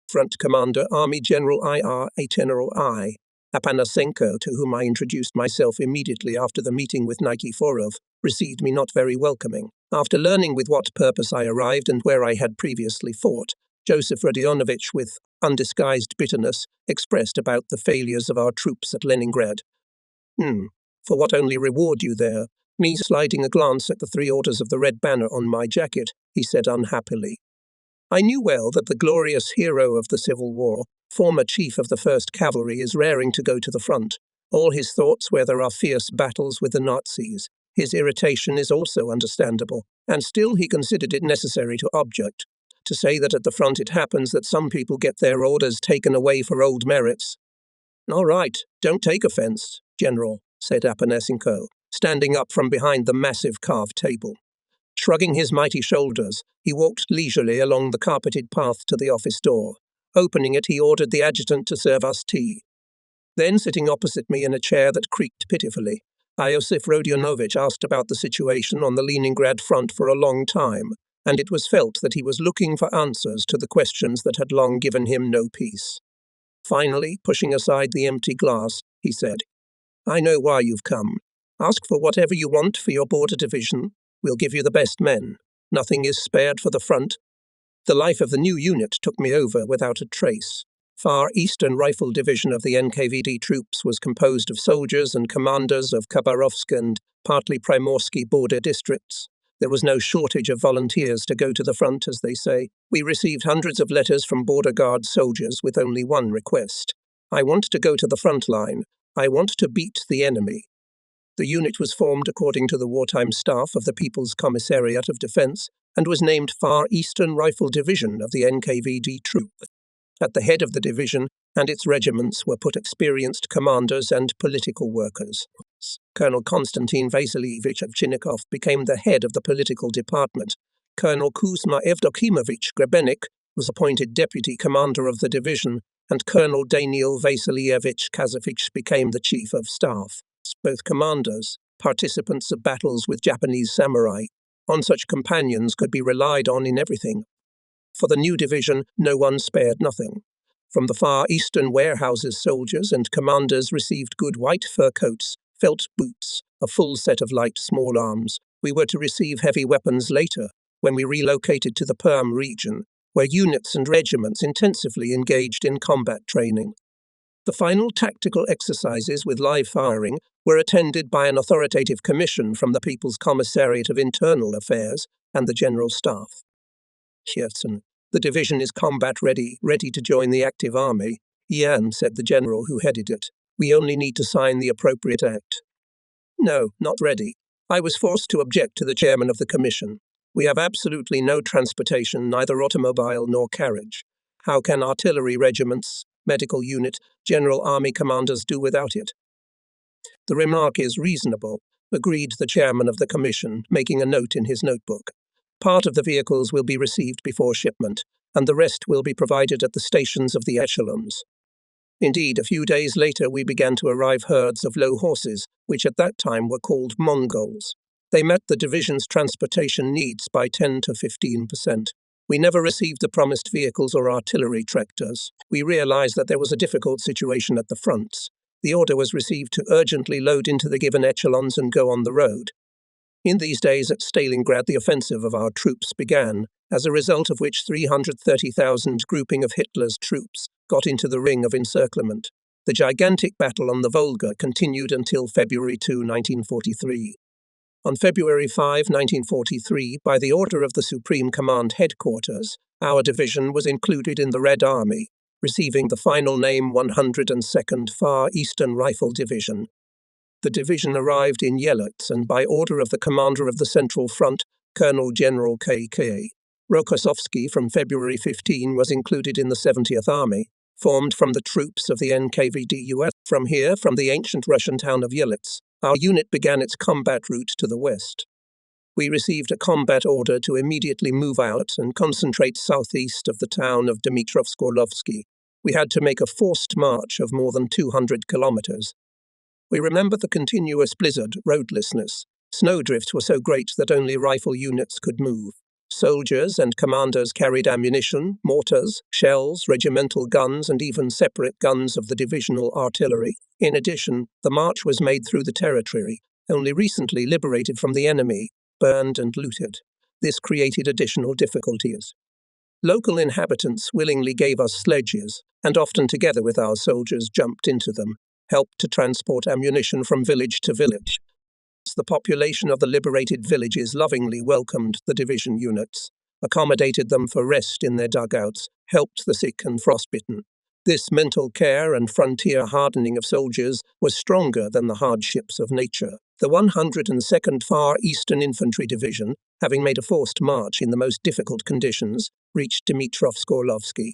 A: Front Commander Army General I.R.A. General I. Apanasenko, to whom I introduced myself immediately after the meeting with Nikiforov, received me not very welcoming. After learning with what purpose I arrived and where I had previously fought, Joseph Rodionovich, with undisguised bitterness, expressed about the failures of our troops at Leningrad. For what only reward you there? Me sliding a glance at the 3 orders of the red banner on my jacket, he said unhappily. I knew well that the glorious hero of the Civil War, former chief of the 1st Cavalry, is raring to go to the front. All his thoughts where there are fierce battles with the Nazis. His irritation is also understandable, and still he considered it necessary to object. To say that at the front it happens that some people get their orders taken away for old merits. All right, don't take offense, General, said Apanasenko, standing up from behind the massive carved table. Shrugging his mighty shoulders, he walked leisurely along the carpeted path to the office door. Opening it, he ordered the adjutant to serve us tea. Then, sitting opposite me in a chair that creaked pitifully, Iosif Rodionovich asked about the situation on the Leningrad front for a long time, and it was felt that he was looking for answers to the questions that had long given him no peace. Finally, pushing aside the empty glass, he said, I know why you've come. Ask for whatever you want for your border division. We'll give you the best men. Nothing is spared for the front. The life of the new unit took me over without a trace. Far Eastern Rifle Division of the NKVD troops was composed of soldiers and commanders of Khabarovsk and partly Primorsky border districts. There was no shortage of volunteers to go to the front, as they say. We received hundreds of letters from border guard soldiers with only one request. I want to go to the front line. I want to beat the enemy. The unit was formed according to the wartime staff of the People's Commissariat of Defense and was named Far Eastern Rifle Division of the NKVD Troop. At the head of the division and its regiments were put experienced commanders and political workers. Colonel Konstantin Vasilievich Ovchinnikov became the head of the political department. Colonel Kuzma Evdokimovich Grebenik was appointed deputy commander of the division, and Colonel Daniil Vasilievich Kazovich became the chief of staff. Both commanders, participants of battles with Japanese samurai, on such companions could be relied on in everything. For the new division, no one spared nothing. From the Far Eastern warehouses, soldiers and commanders received good white fur coats, felt boots, a full set of light small arms. We were to receive heavy weapons later, when we relocated to the Perm region, where units and regiments intensively engaged in combat training. The final tactical exercises with live firing were attended by an authoritative commission from the People's Commissariat of Internal Affairs and the General Staff. Kherson, the division is combat-ready, ready to join the active army, Ian said the general who headed it. We only need to sign the appropriate act. No, not ready. I was forced to object to the chairman of the commission. We have absolutely no transportation, neither automobile nor carriage. How can artillery regiments, medical unit, general army commanders do without it? The remark is reasonable, agreed the chairman of the commission, making a note in his notebook. Part of the vehicles will be received before shipment, and the rest will be provided at the stations of the echelons. Indeed, a few days later we began to arrive herds of low horses, which at that time were called Mongols. They met the division's transportation needs by 10 to 15%. We never received the promised vehicles or artillery tractors. We realized that there was a difficult situation at the fronts. The order was received to urgently load into the given echelons and go on the road. In these days at Stalingrad, the offensive of our troops began, as a result of which 330,000 grouping of Hitler's troops got into the ring of encirclement. The gigantic battle on the Volga continued until February 2, 1943. On February 5, 1943, by the order of the Supreme Command Headquarters, our division was included in the Red Army, receiving the final name 102nd Far Eastern Rifle Division. The division arrived in Yelets, and by order of the commander of the Central Front, Colonel General K.K. Rokossovsky from February 15 was included in the 70th Army, formed from the troops of the NKVD-US. From here, from the ancient Russian town of Yelets, our unit began its combat route to the west. We received a combat order to immediately move out and concentrate southeast of the town of Dimitrov-Sklovsky. We had to make a forced march of more than 200 kilometers. We remember the continuous blizzard, roadlessness, Snowdrifts were so great that only rifle units could move. Soldiers and commanders carried ammunition, mortars, shells, regimental guns, and even separate guns of the divisional artillery. In addition, the march was made through the territory, only recently liberated from the enemy, burned and looted. This created additional difficulties. Local inhabitants willingly gave us sledges, and often together with our soldiers jumped into them, helped to transport ammunition from village to village. The population of the liberated villages lovingly welcomed the division units, accommodated them for rest in their dugouts, helped the sick and frostbitten. This mental care and frontier hardening of soldiers was stronger than the hardships of nature. The 102nd Far Eastern Infantry Division, having made a forced march in the most difficult conditions, reached Dimitrov-Sklovsky.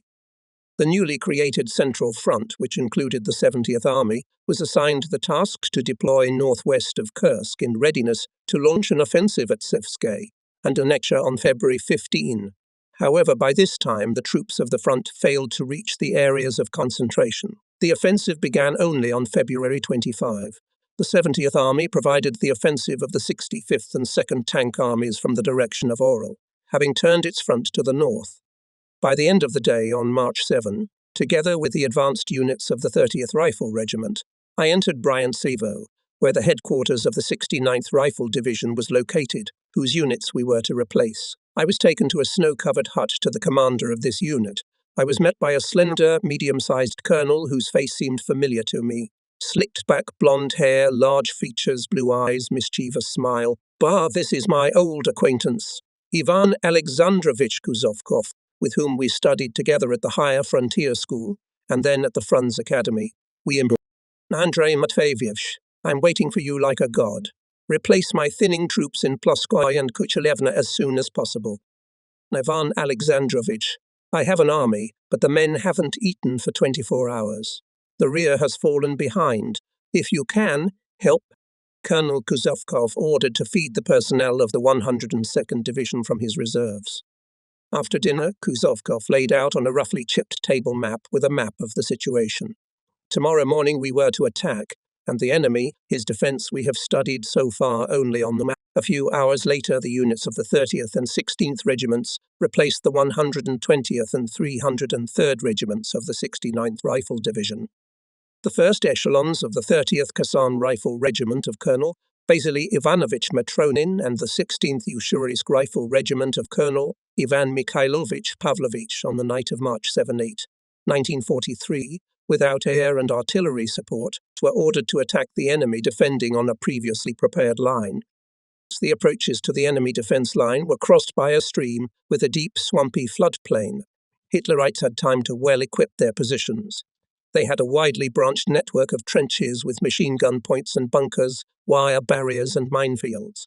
A: The newly created Central Front, which included the 70th Army, was assigned the task to deploy northwest of Kursk in readiness to launch an offensive at Sevsky and Donetsk on February 15. However, by this time, the troops of the front failed to reach the areas of concentration. The offensive began only on February 25. The 70th Army provided the offensive of the 65th and 2nd Tank Armies from the direction of Orel, having turned its front to the north. By the end of the day, on March 7, together with the advanced units of the 30th Rifle Regiment, I entered Bryancevo, where the headquarters of the 69th Rifle Division was located, whose units we were to replace. I was taken to a snow-covered hut to the commander of this unit. I was met by a slender, medium-sized colonel whose face seemed familiar to me. Slicked-back blonde hair, large features, blue eyes, mischievous smile. Bah, this is my old acquaintance, Ivan Alexandrovich Kuzovkov, with whom we studied together at the Higher Frontier School, and then at the Frunze Academy. We embraced. Andrei Matveevich, I'm waiting for you like a god. Replace my thinning troops in Ploskoy and Kuchelevna as soon as possible. Ivan Alexandrovich, I have an army, but the men haven't eaten for 24 hours. The rear has fallen behind. If you can, help. Colonel Kuzovkov ordered to feed the personnel of the 102nd Division from his reserves. After dinner, Kuzovkov laid out on a roughly chipped table map with a map of the situation. Tomorrow morning we were to attack, and the enemy, his defense we have studied so far only on the map. A few hours later, the units of the 30th and 16th Regiments replaced the 120th and 303rd Regiments of the 69th Rifle Division. The first echelons of the 30th Kazan Rifle Regiment of Colonel Vasily Ivanovich Matronin and the 16th Ussurisk Rifle Regiment of Colonel Ivan Mikhailovich Pavlovich on the night of March 7-8, 1943, without air and artillery support, were ordered to attack the enemy defending on a previously prepared line. The approaches to the enemy defense line were crossed by a stream with a deep, swampy floodplain. Hitlerites had time to well equip their positions. They had a widely branched network of trenches with machine gun points and bunkers, wire barriers and minefields.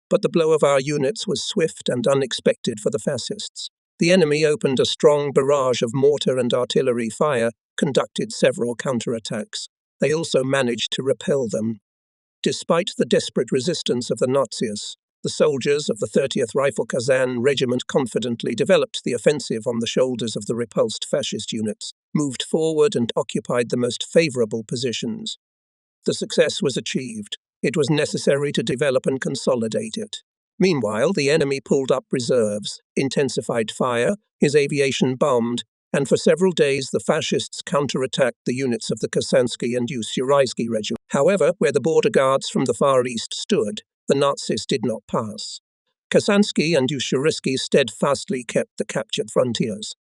A: But the blow of our units was swift and unexpected for the fascists. The enemy opened a strong barrage of mortar and artillery fire, conducted several counterattacks. They also managed to repel them. Despite the desperate resistance of the Nazis, the soldiers of the 30th Rifle Kazan Regiment confidently developed the offensive on the shoulders of the repulsed fascist units, moved forward and occupied the most favorable positions. The success was achieved. It was necessary to develop and consolidate it. Meanwhile, the enemy pulled up reserves, intensified fire, his aviation bombed, and for several days the fascists counterattacked the units of the Kasansky and Ussuriski regiment. However, where the border guards from the Far East stood, the Nazis did not pass. Kasansky and Ussuriski steadfastly kept the captured frontiers.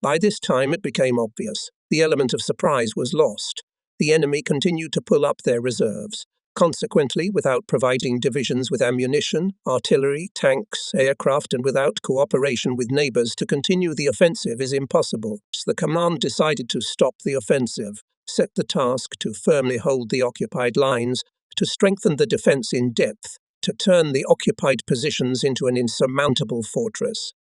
A: By this time it became obvious. The element of surprise was lost. The enemy continued to pull up their reserves. Consequently, without providing divisions with ammunition, artillery, tanks, aircraft, and without cooperation with neighbors to continue the offensive is impossible. The command decided to stop the offensive, set the task to firmly hold the occupied lines, to strengthen the defense in depth, to turn the occupied positions into an insurmountable fortress.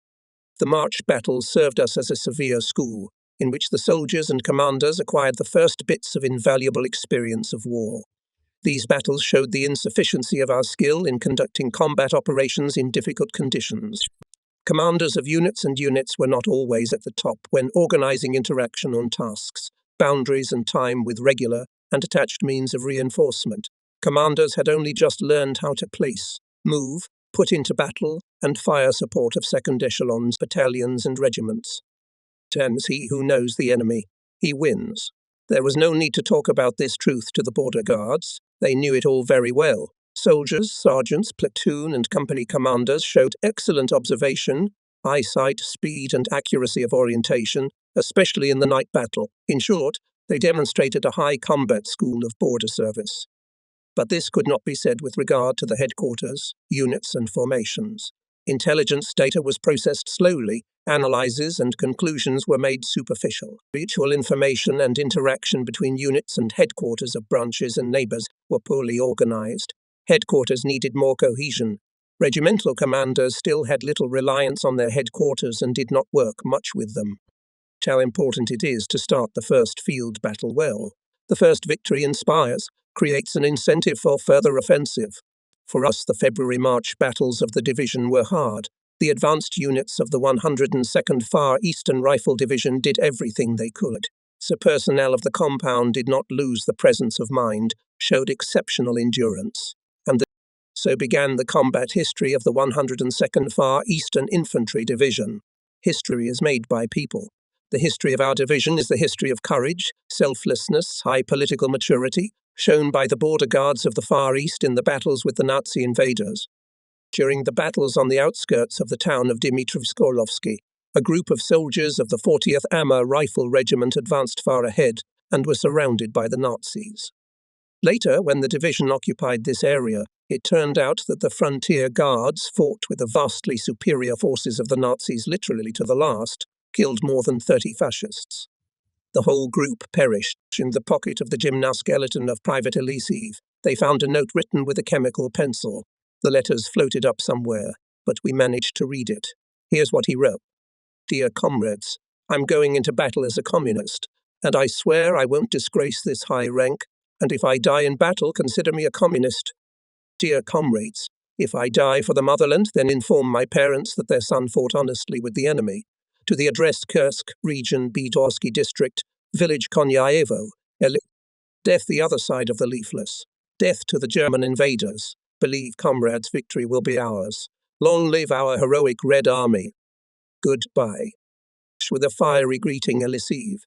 A: The March battle served us as a severe school, in which the soldiers and commanders acquired the first bits of invaluable experience of war. These battles showed the insufficiency of our skill in conducting combat operations in difficult conditions. Commanders of units and units were not always at the top when organizing interaction on tasks, boundaries and time with regular and attached means of reinforcement. Commanders had only just learned how to place, move, put into battle, and fire support of second echelons, battalions, and regiments. Turns he who knows the enemy, he wins. There was no need to talk about this truth to the border guards. They knew it all very well. Soldiers, sergeants, platoon, and company commanders showed excellent observation, eyesight, speed, and accuracy of orientation, especially in the night battle. In short, they demonstrated a high combat school of border service. But this could not be said with regard to the headquarters, units, and formations. Intelligence data was processed slowly, analyses and conclusions were made superficial. Mutual information and interaction between units and headquarters of branches and neighbours were poorly organised. Headquarters needed more cohesion. Regimental commanders still had little reliance on their headquarters and did not work much with them. How important it is to start the first field battle well. The first victory inspires, creates an incentive for further offensive. For us, the February-March battles of the division were hard. The advanced units of the 102nd Far Eastern Rifle Division did everything they could. So personnel of the compound did not lose the presence of mind, showed exceptional endurance. So began the combat history of the 102nd Far Eastern Infantry Division. History is made by people. The history of our division is the history of courage, selflessness, high political maturity, shown by the border guards of the Far East in the battles with the Nazi invaders. During the battles on the outskirts of the town of Dimitrov-Sklovsky, a group of soldiers of the 40th AMA Rifle Regiment advanced far ahead and were surrounded by the Nazis. Later, when the division occupied this area, it turned out that the frontier guards fought with the vastly superior forces of the Nazis literally to the last, killed more than 30 fascists. The whole group perished. In the pocket of the gymnoskeleton of Private Elisiv, they found a note written with a chemical pencil. The letters floated up somewhere, but we managed to read it. Here's what he wrote. Dear comrades, I'm going into battle as a communist, and I swear I won't disgrace this high rank, and if I die in battle, consider me a communist. Dear comrades, if I die for the motherland, then inform my parents that their son fought honestly with the enemy. To the address Kursk, Region Bidorsky District, Village Konyaevo, Death the other side of the leafless. Death to the German invaders. Believe, comrades, victory will be ours. Long live our heroic Red Army. Goodbye. With a fiery greeting, Elisiv.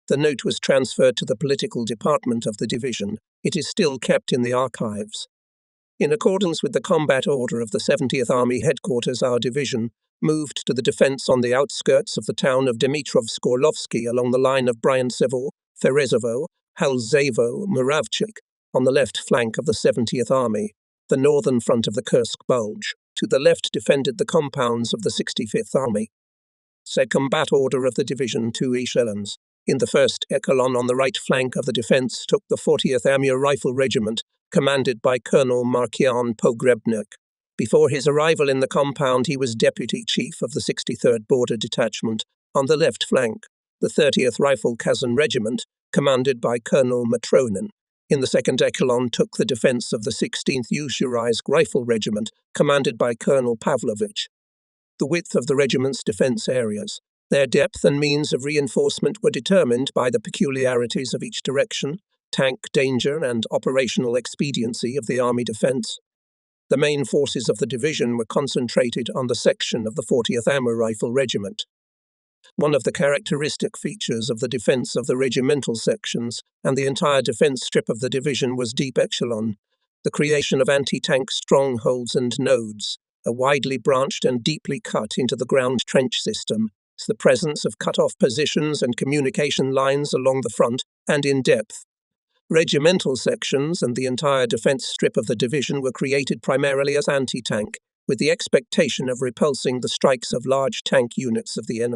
A: The note was transferred to the political department of the division. It is still kept in the archives. In accordance with the combat order of the 70th Army Headquarters, our division moved to the defense on the outskirts of the town of Dimitrov-Sklovsky along the line of Bryancevo, Ferezovo, Halzevo, Muravchik, on the left flank of the 70th Army, the northern front of the Kursk Bulge. To the left defended the compounds of the 65th Army. Combat order of the division, 2 echelons. In the first echelon on the right flank of the defense took the 40th Amur Rifle Regiment, commanded by Colonel Markian Pogrebnik. Before his arrival in the compound, he was deputy chief of the 63rd Border Detachment. On the left flank, the 30th Rifle Kazan Regiment, commanded by Colonel Matronin. In the second echelon took the defense of the 16th Uzuraysk Rifle Regiment, commanded by Colonel Pavlovich. The width of the regiment's defense areas, their depth and means of reinforcement were determined by the peculiarities of each direction, tank danger and operational expediency of the army defense. The main forces of the division were concentrated on the section of the 40th Amur Rifle Regiment. One of the characteristic features of the defense of the regimental sections and the entire defense strip of the division was deep echelon, the creation of anti-tank strongholds and nodes, a widely branched and deeply cut into the ground trench system, the presence of cut-off positions and communication lines along the front and in depth. Regimental sections and the entire defense strip of the division were created primarily as anti-tank, with the expectation of repulsing the strikes of large tank units of the enemy.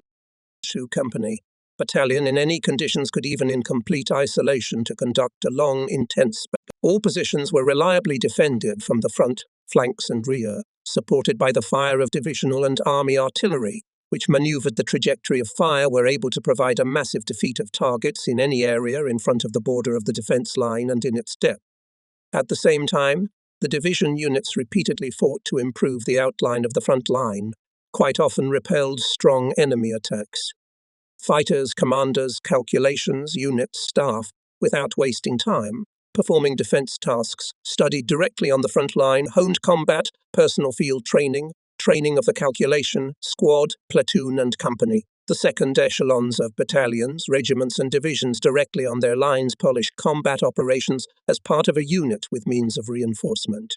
A: Company battalion in any conditions could even in complete isolation to conduct a long, intense battle. All positions were reliably defended from the front, flanks and rear, supported by the fire of divisional and army artillery, which maneuvered the trajectory of fire, were able to provide a massive defeat of targets in any area in front of the border of the defense line and in its depth. At the same time, the division units repeatedly fought to improve the outline of the front line, quite often repelled strong enemy attacks. Fighters, commanders, calculations, units, staff, without wasting time, performing defense tasks, studied directly on the front line, honed combat, personal field training, training of the calculation, squad, platoon and company. The second echelons of battalions, regiments and divisions directly on their lines polished combat operations as part of a unit with means of reinforcement.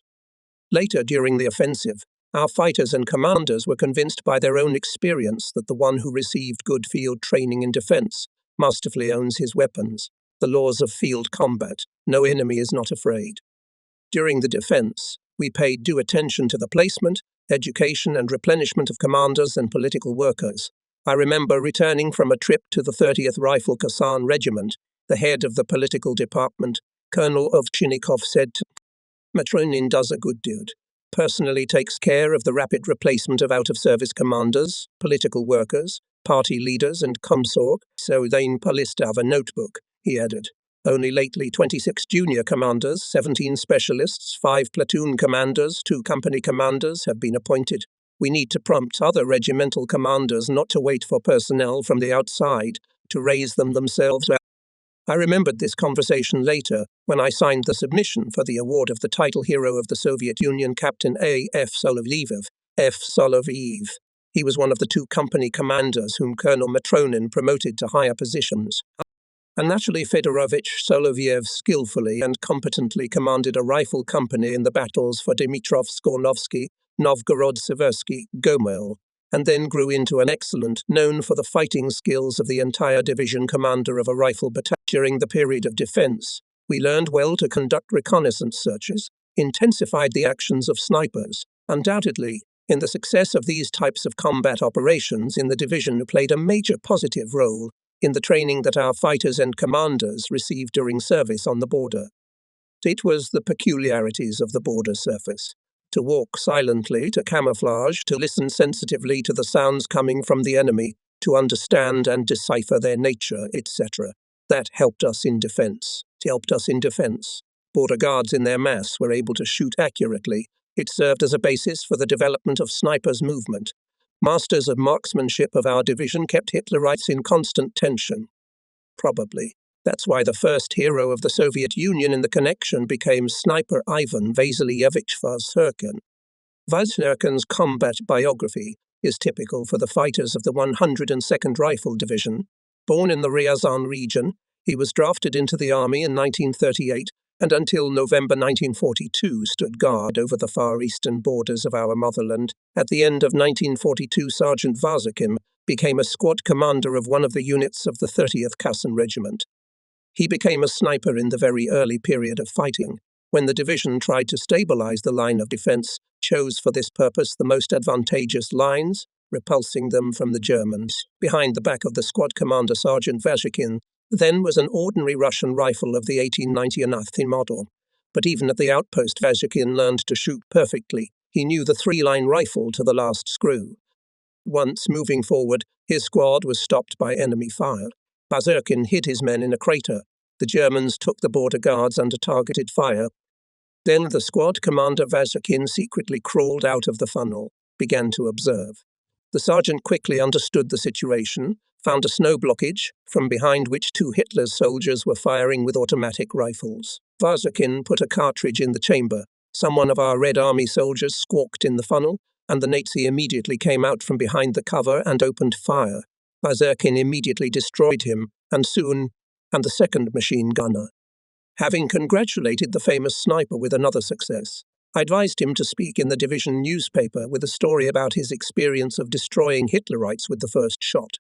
A: Later, during the offensive, our fighters and commanders were convinced by their own experience that the one who received good field training in defense masterfully owns his weapons. The laws of field combat. No enemy is not afraid. During the defense, we paid due attention to the placement, education and replenishment of commanders and political workers. I remember returning from a trip to the 30th Rifle Kazan Regiment. The head of the political department, Colonel Ovchinnikov, said, "Matronin does a good dude. Personally takes care of the rapid replacement of out-of-service commanders, political workers, party leaders and Komsorg, so they polist have a notebook," he added. "Only lately 26 junior commanders, 17 specialists, 5 platoon commanders, 2 company commanders have been appointed. We need to prompt other regimental commanders not to wait for personnel from the outside, to raise them themselves." I remembered this conversation later when I signed the submission for the award of the title Hero of the Soviet Union, Captain A.F. Soloviev. F. Soloviev. He was one of the 2 company commanders whom Colonel Matronin promoted to higher positions. Anatoly Fedorovich Soloviev skillfully and competently commanded a rifle company in the battles for Dimitrov-Sklovsky, Novgorod-Seversky, Gomel, and then grew into an excellent, known for the fighting skills of the entire division commander of a rifle battalion. During the period of defense, we learned well to conduct reconnaissance searches, intensified the actions of snipers. Undoubtedly, in the success of these types of combat operations in the division played a major positive role in the training that our fighters and commanders received during service on the border. It was the peculiarities of the border surface. To walk silently, to camouflage, to listen sensitively to the sounds coming from the enemy, to understand and decipher their nature, etc. That helped us in defense. Border guards in their mass were able to shoot accurately. It served as a basis for the development of snipers' movement. Masters of marksmanship of our division kept Hitlerites in constant tension. Probably. That's why the first hero of the Soviet Union in the connection became Sniper Ivan Vasilievich Vazherkin. Vazherkin's combat biography is typical for the fighters of the 102nd Rifle Division. Born in the Ryazan region, he was drafted into the army in 1938 and until November 1942 stood guard over the far eastern borders of our motherland. At the end of 1942, Sergeant Vazherkin became a squad commander of one of the units of the 30th Kazan Regiment. He became a sniper in the very early period of fighting, when the division tried to stabilize the line of defense, chose for this purpose the most advantageous lines, repulsing them from the Germans. Behind the back of the squad commander, Sergeant Vazherkin, then was an ordinary Russian rifle of the 1890 Anathi model. But even at the outpost, Vazherkin learned to shoot perfectly. He knew the 3-line rifle to the last screw. Once moving forward, his squad was stopped by enemy fire. Vazherkin hid his men in a crater. The Germans took the border guards under targeted fire. Then the squad commander Vazherkin secretly crawled out of the funnel, began to observe. The sergeant quickly understood the situation, found a snow blockage, from behind which 2 Hitler's soldiers were firing with automatic rifles. Vazherkin put a cartridge in the chamber. Someone of our Red Army soldiers squawked in the funnel, and the Nazi immediately came out from behind the cover and opened fire. Vazherkin immediately destroyed him, and the second machine gunner. Having congratulated the famous sniper with another success, I advised him to speak in the division newspaper with a story about his experience of destroying Hitlerites with the first shot.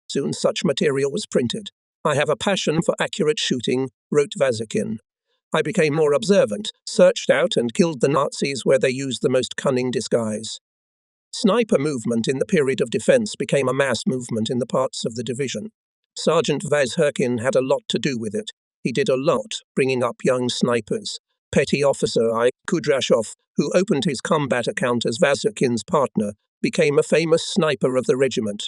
A: Soon such material was printed. "I have a passion for accurate shooting," wrote Vazherkin. "I became more observant, searched out and killed the Nazis where they used the most cunning disguise." Sniper movement in the period of defense became a mass movement in the parts of the division. Sergeant Vazherkin had a lot to do with it. He did a lot, bringing up young snipers. Petty Officer I. Kudrashov, who opened his combat account as Vazherkin's partner, became a famous sniper of the regiment.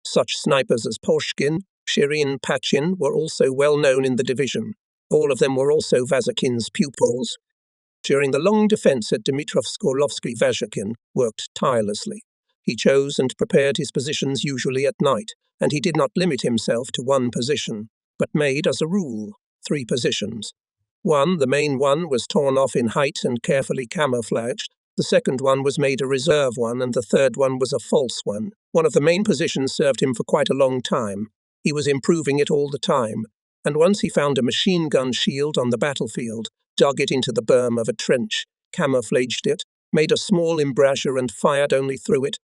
A: Such snipers as Poshkin, Shirin, Pachin were also well known in the division. All of them were also Vazherkin's pupils. During the long defense at Dimitrov-Sklovsky, Vazherkin worked tirelessly. He chose and prepared his positions usually at night, and he did not limit himself to one position, but made, as a rule, 3 positions. One, the main one, was torn off in height and carefully camouflaged. The second one was made a reserve one, and the third one was a false one. One of the main positions served him for quite a long time. He was improving it all the time, and once he found a machine gun shield on the battlefield, dug it into the berm of a trench, camouflaged it, made a small embrasure and fired only through it.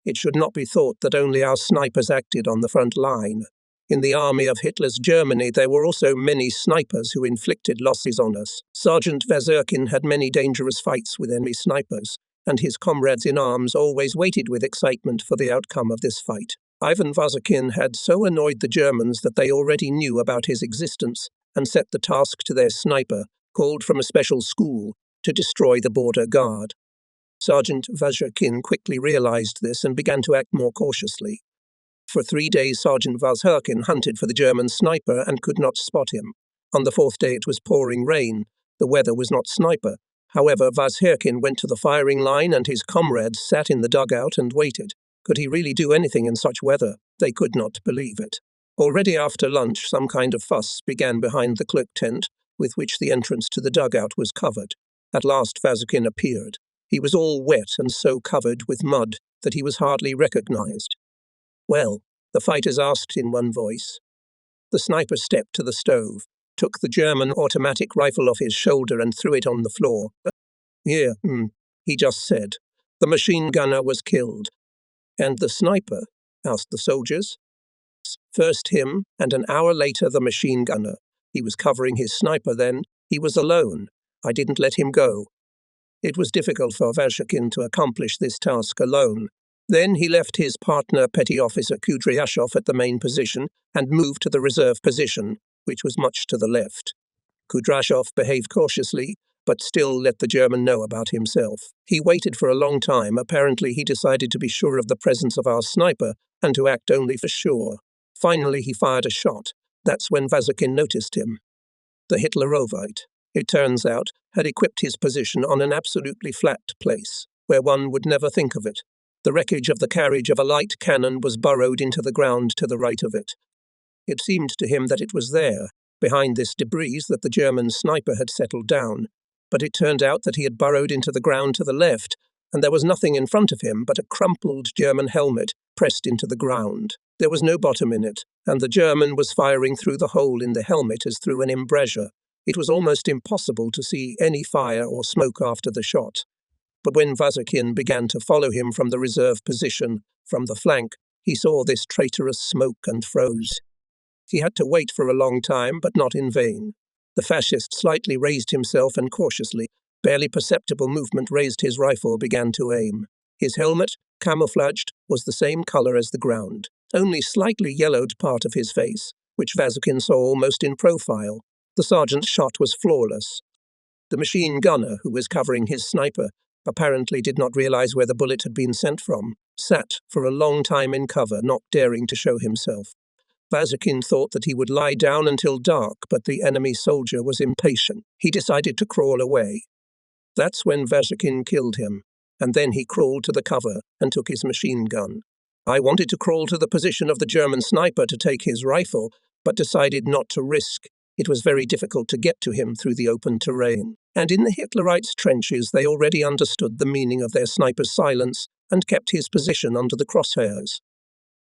A: It should not be thought that only our snipers acted on the front line. In the army of Hitler's Germany, there were also many snipers who inflicted losses on us. Sergeant Vazirkin had many dangerous fights with enemy snipers, and his comrades in arms always waited with excitement for the outcome of this fight. Ivan Vazirkin had so annoyed the Germans that they already knew about his existence and set the task to their sniper, called from a special school, to destroy the border guard. Sergeant Vazirkin quickly realized this and began to act more cautiously. For 3 days, Sergeant Vazirkin hunted for the German sniper and could not spot him. On the 4th day, it was pouring rain. The weather was not sniper. However, Vazirkin went to the firing line and his comrades sat in the dugout and waited. Could he really do anything in such weather? They could not believe it. Already after lunch, some kind of fuss began behind the cloak tent, with which the entrance to the dugout was covered. At last, Vazirkin appeared. He was all wet and so covered with mud that he was hardly recognized. "Well," the fighters asked in one voice. The sniper stepped to the stove, took the German automatic rifle off his shoulder and threw it on the floor. "Yeah, he just said. The machine gunner was killed." "And the sniper?" asked the soldiers. "First him, and an hour later the machine gunner. He was covering his sniper then. He was alone. I didn't let him go." It was difficult for Vazirkin to accomplish this task alone. Then he left his partner, Petty Officer Kudryashov, at the main position and moved to the reserve position, which was much to the left. Kudryashov behaved cautiously, but still let the German know about himself. He waited for a long time. Apparently he decided to be sure of the presence of our sniper and to act only for sure. Finally he fired a shot. That's when Vazirkin noticed him. The Hitlerovite, it turns out, had equipped his position on an absolutely flat place, where one would never think of it. The wreckage of the carriage of a light cannon was burrowed into the ground to the right of it. It seemed to him that it was there, behind this debris, that the German sniper had settled down, but it turned out that he had burrowed into the ground to the left, and there was nothing in front of him but a crumpled German helmet pressed into the ground. There was no bottom in it, and the German was firing through the hole in the helmet as through an embrasure. It was almost impossible to see any fire or smoke after the shot. But when Vazirkin began to follow him from the reserve position, from the flank, he saw this traitorous smoke and froze. He had to wait for a long time, but not in vain. The fascist slightly raised himself and cautiously, barely perceptible movement, raised his rifle, began to aim. His helmet, camouflaged, was the same color as the ground, only slightly yellowed part of his face, which Vazirkin saw almost in profile. The sergeant's shot was flawless. The machine gunner, who was covering his sniper, apparently did not realize where the bullet had been sent from, sat for a long time in cover, not daring to show himself. Vazirkin thought that he would lie down until dark, but the enemy soldier was impatient. He decided to crawl away. That's when Vazirkin killed him, and then he crawled to the cover and took his machine gun. I wanted to crawl to the position of the German sniper to take his rifle, but decided not to risk. It was very difficult to get to him through the open terrain. And in the Hitlerites' trenches, they already understood the meaning of their sniper's silence and kept his position under the crosshairs.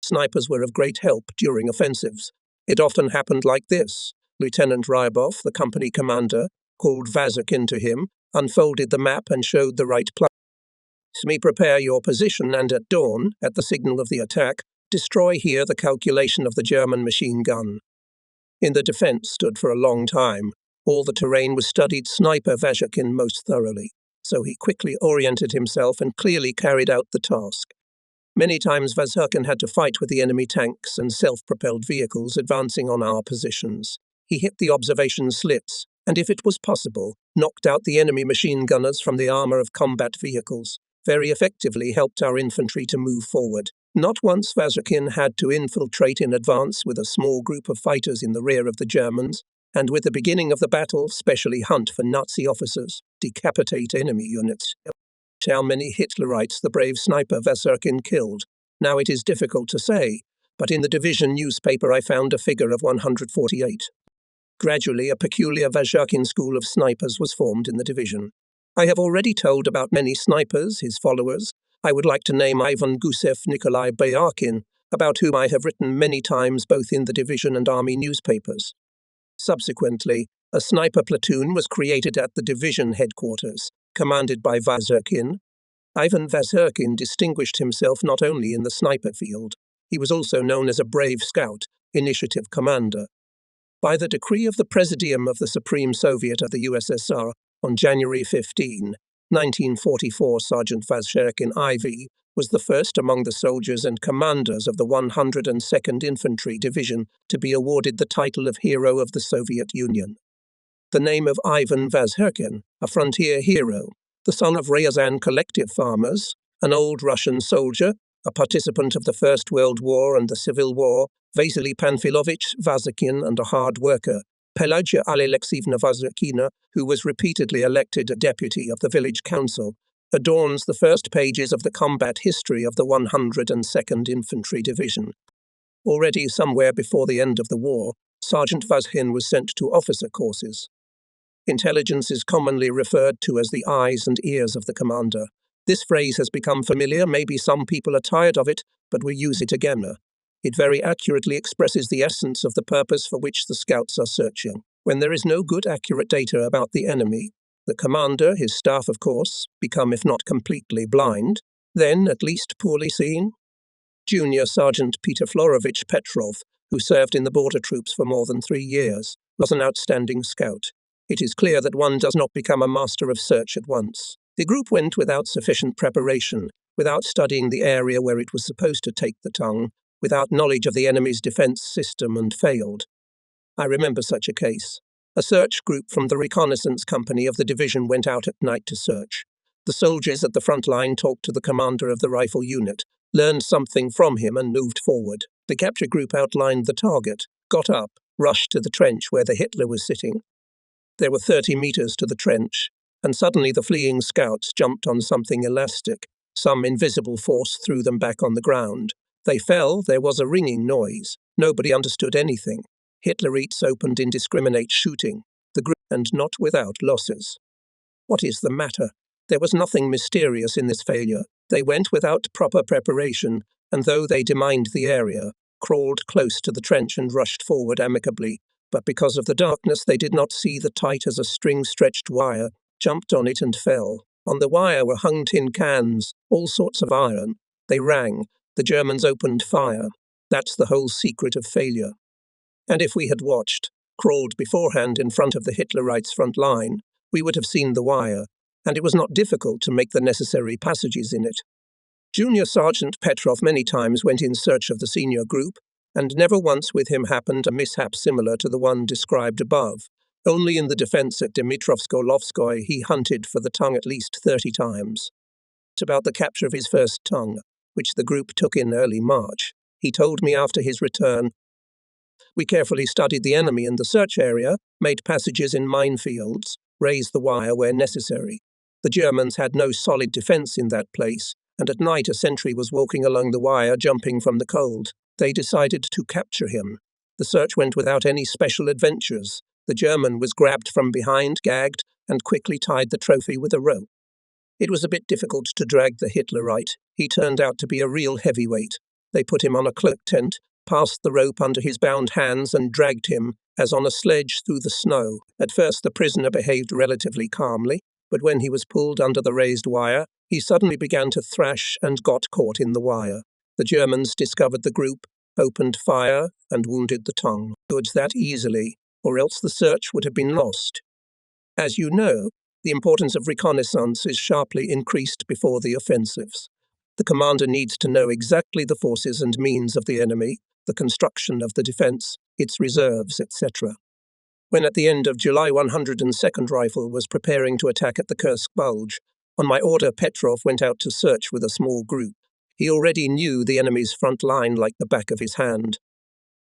A: Snipers were of great help during offensives. It often happened like this. Lieutenant Ryabov, the company commander, called Vazirkin to him, unfolded the map and showed the right place. "Me prepare your position, and at dawn, at the signal of the attack, destroy here the calculation of the German machine gun." In the defense stood for a long time. All the terrain was studied sniper Vazirkin most thoroughly, so he quickly oriented himself and clearly carried out the task. Many times Vazirkin had to fight with the enemy tanks and self-propelled vehicles advancing on our positions. He hit the observation slits, and if it was possible, knocked out the enemy machine gunners from the armor of combat vehicles, very effectively helped our infantry to move forward. Not once Vazirkin had to infiltrate in advance with a small group of fighters in the rear of the Germans, and with the beginning of the battle, specially hunt for Nazi officers, decapitate enemy units. How many Hitlerites the brave sniper Vazirkin killed? Now it is difficult to say, but in the division newspaper I found a figure of 148. Gradually, a peculiar Vazhirkin school of snipers was formed in the division. I have already told about many snipers, his followers. I would like to name Ivan Gusev Nikolai Bayarkin, about whom I have written many times both in the division and army newspapers. Subsequently, a sniper platoon was created at the division headquarters, commanded by Vazhirkin. Ivan Vazhirkin distinguished himself not only in the sniper field, he was also known as a brave scout, initiative commander. By the decree of the Presidium of the Supreme Soviet of the USSR on January 15, 1944, Sergeant Vazhirkin IV was the first among the soldiers and commanders of the 102nd Infantry Division to be awarded the title of Hero of the Soviet Union. The name of Ivan Vazhirkin, a frontier hero, the son of Ryazan collective farmers, an old Russian soldier, a participant of the First World War and the Civil War, Vasily Panfilovich Vazhirkin, and a hard worker, Pelagia Alexeyevna Vazhirkina, who was repeatedly elected a deputy of the village council, adorns the first pages of the combat history of the 102nd Infantry Division. Already somewhere before the end of the war, Sergeant Vazhirkin was sent to officer courses. Intelligence is commonly referred to as the eyes and ears of the commander. This phrase has become familiar, maybe some people are tired of it, but we use it again. It very accurately expresses the essence of the purpose for which the scouts are searching. When there is no good accurate data about the enemy, the commander, his staff of course, become if not completely blind, then at least poorly seen. Junior Sergeant Peter Florovich Petrov, who served in the border troops for more than 3 years, was an outstanding scout. It is clear that one does not become a master of search at once. The group went without sufficient preparation, without studying the area where it was supposed to take the tongue, without knowledge of the enemy's defense system, and failed. I remember such a case. A search group from the Reconnaissance company of the division went out at night to search. The soldiers at the front line talked to the commander of the rifle unit, learned something from him, and moved forward. The capture group outlined the target, got up, rushed to the trench where the Hitler was sitting. There were 30 meters to the trench, and suddenly the fleeing scouts jumped on something elastic. Some invisible force threw them back on the ground. They fell, there was a ringing noise. Nobody understood anything. Hitlerites opened indiscriminate shooting, the group, and not without losses. What is the matter? There was nothing mysterious in this failure. They went without proper preparation, and though they demined the area, crawled close to the trench and rushed forward amicably, but because of the darkness they did not see the tight as a string-stretched wire, jumped on it and fell. On the wire were hung tin cans, all sorts of iron. They rang. The Germans opened fire. That's the whole secret of failure. And if we had watched, crawled beforehand in front of the Hitlerites' front line, we would have seen the wire, and it was not difficult to make the necessary passages in it. Junior Sergeant Petrov many times went in search of the senior group, and never once with him happened a mishap similar to the one described above. Only in the defense at Dimitrov-Sklovsky he hunted for the tongue at least 30 times. About the capture of his first tongue, which the group took in early March, he told me after his return, "We carefully studied the enemy in the search area, made passages in minefields, raised the wire where necessary. The Germans had no solid defense in that place, and at night a sentry was walking along the wire jumping from the cold. They decided to capture him. The search went without any special adventures. The German was grabbed from behind, gagged, and quickly tied the trophy with a rope. It was a bit difficult to drag the Hitlerite. He turned out to be a real heavyweight. They put him on a cloak tent, passed the rope under his bound hands, and dragged him, as on a sledge, through the snow. At first the prisoner behaved relatively calmly, but when he was pulled under the raised wire, he suddenly began to thrash and got caught in the wire. The Germans discovered the group, opened fire, and wounded the tongue. Goods that easily, or else the search would have been lost. As you know, the importance of reconnaissance is sharply increased before the offensives. The commander needs to know exactly the forces and means of the enemy, the construction of the defense, its reserves, etc. When at the end of July 102nd Rifle was preparing to attack at the Kursk Bulge, on my order Petrov went out to search with a small group. He already knew the enemy's front line like the back of his hand.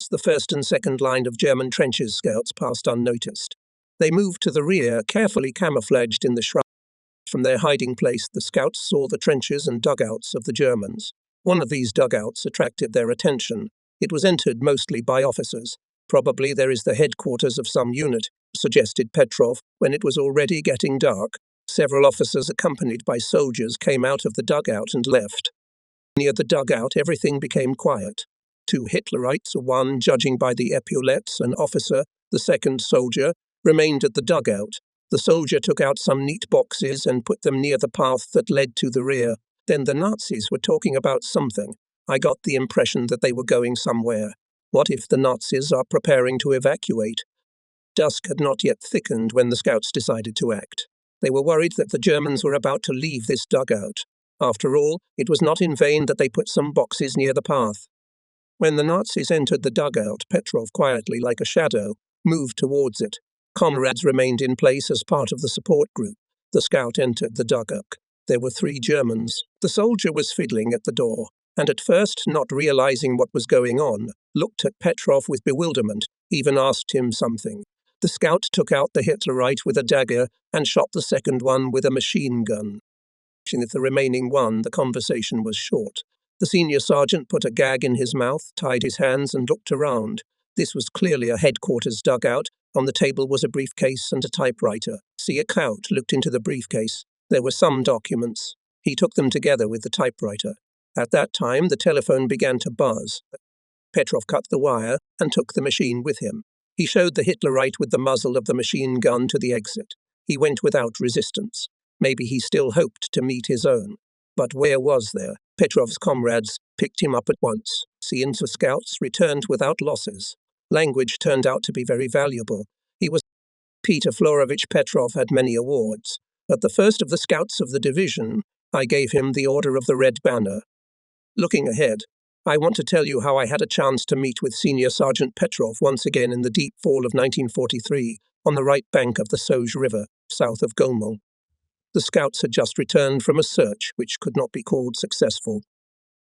A: The first and second line of German trenches scouts passed unnoticed. They moved to the rear, carefully camouflaged in the shrubs. From their hiding place, the scouts saw the trenches and dugouts of the Germans. One of these dugouts attracted their attention. It was entered mostly by officers. Probably there is the headquarters of some unit, suggested Petrov, when it was already getting dark. Several officers accompanied by soldiers came out of the dugout and left. Near the dugout, everything became quiet. 2 Hitlerites, one, judging by the epaulettes, an officer, the second soldier, remained at the dugout. The soldier took out some neat boxes and put them near the path that led to the rear. Then the Nazis were talking about something. I got the impression that they were going somewhere. What if the Nazis are preparing to evacuate? Dusk had not yet thickened when the scouts decided to act. They were worried that the Germans were about to leave this dugout. After all, it was not in vain that they put some boxes near the path. When the Nazis entered the dugout, Petrov, quietly like a shadow, moved towards it. Comrades remained in place as part of the support group. The scout entered the dugout. There were 3 Germans. The soldier was fiddling at the door, and at first, not realizing what was going on, looked at Petrov with bewilderment, even asked him something. The scout took out the Hitlerite with a dagger and shot the second one with a machine gun. With the remaining one, the conversation was short. The senior sergeant put a gag in his mouth, tied his hands, and looked around. This was clearly a headquarters dugout. On the table was a briefcase and a typewriter. The scout looked into the briefcase. There were some documents. He took them together with the typewriter. At that time, the telephone began to buzz. Petrov cut the wire and took the machine with him. He showed the Hitlerite with the muzzle of the machine gun to the exit. He went without resistance. Maybe he still hoped to meet his own. But where was there? Petrov's comrades picked him up at once. The scouts returned without losses. Language turned out to be very valuable. He was Peter Florovich Petrov had many awards. But the first of the scouts of the division, I gave him the Order of the Red Banner. Looking ahead, I want to tell you how I had a chance to meet with Senior Sergeant Petrov once again in the deep fall of 1943 on the right bank of the Soj River, south of Gomel. The scouts had just returned from a search which could not be called successful.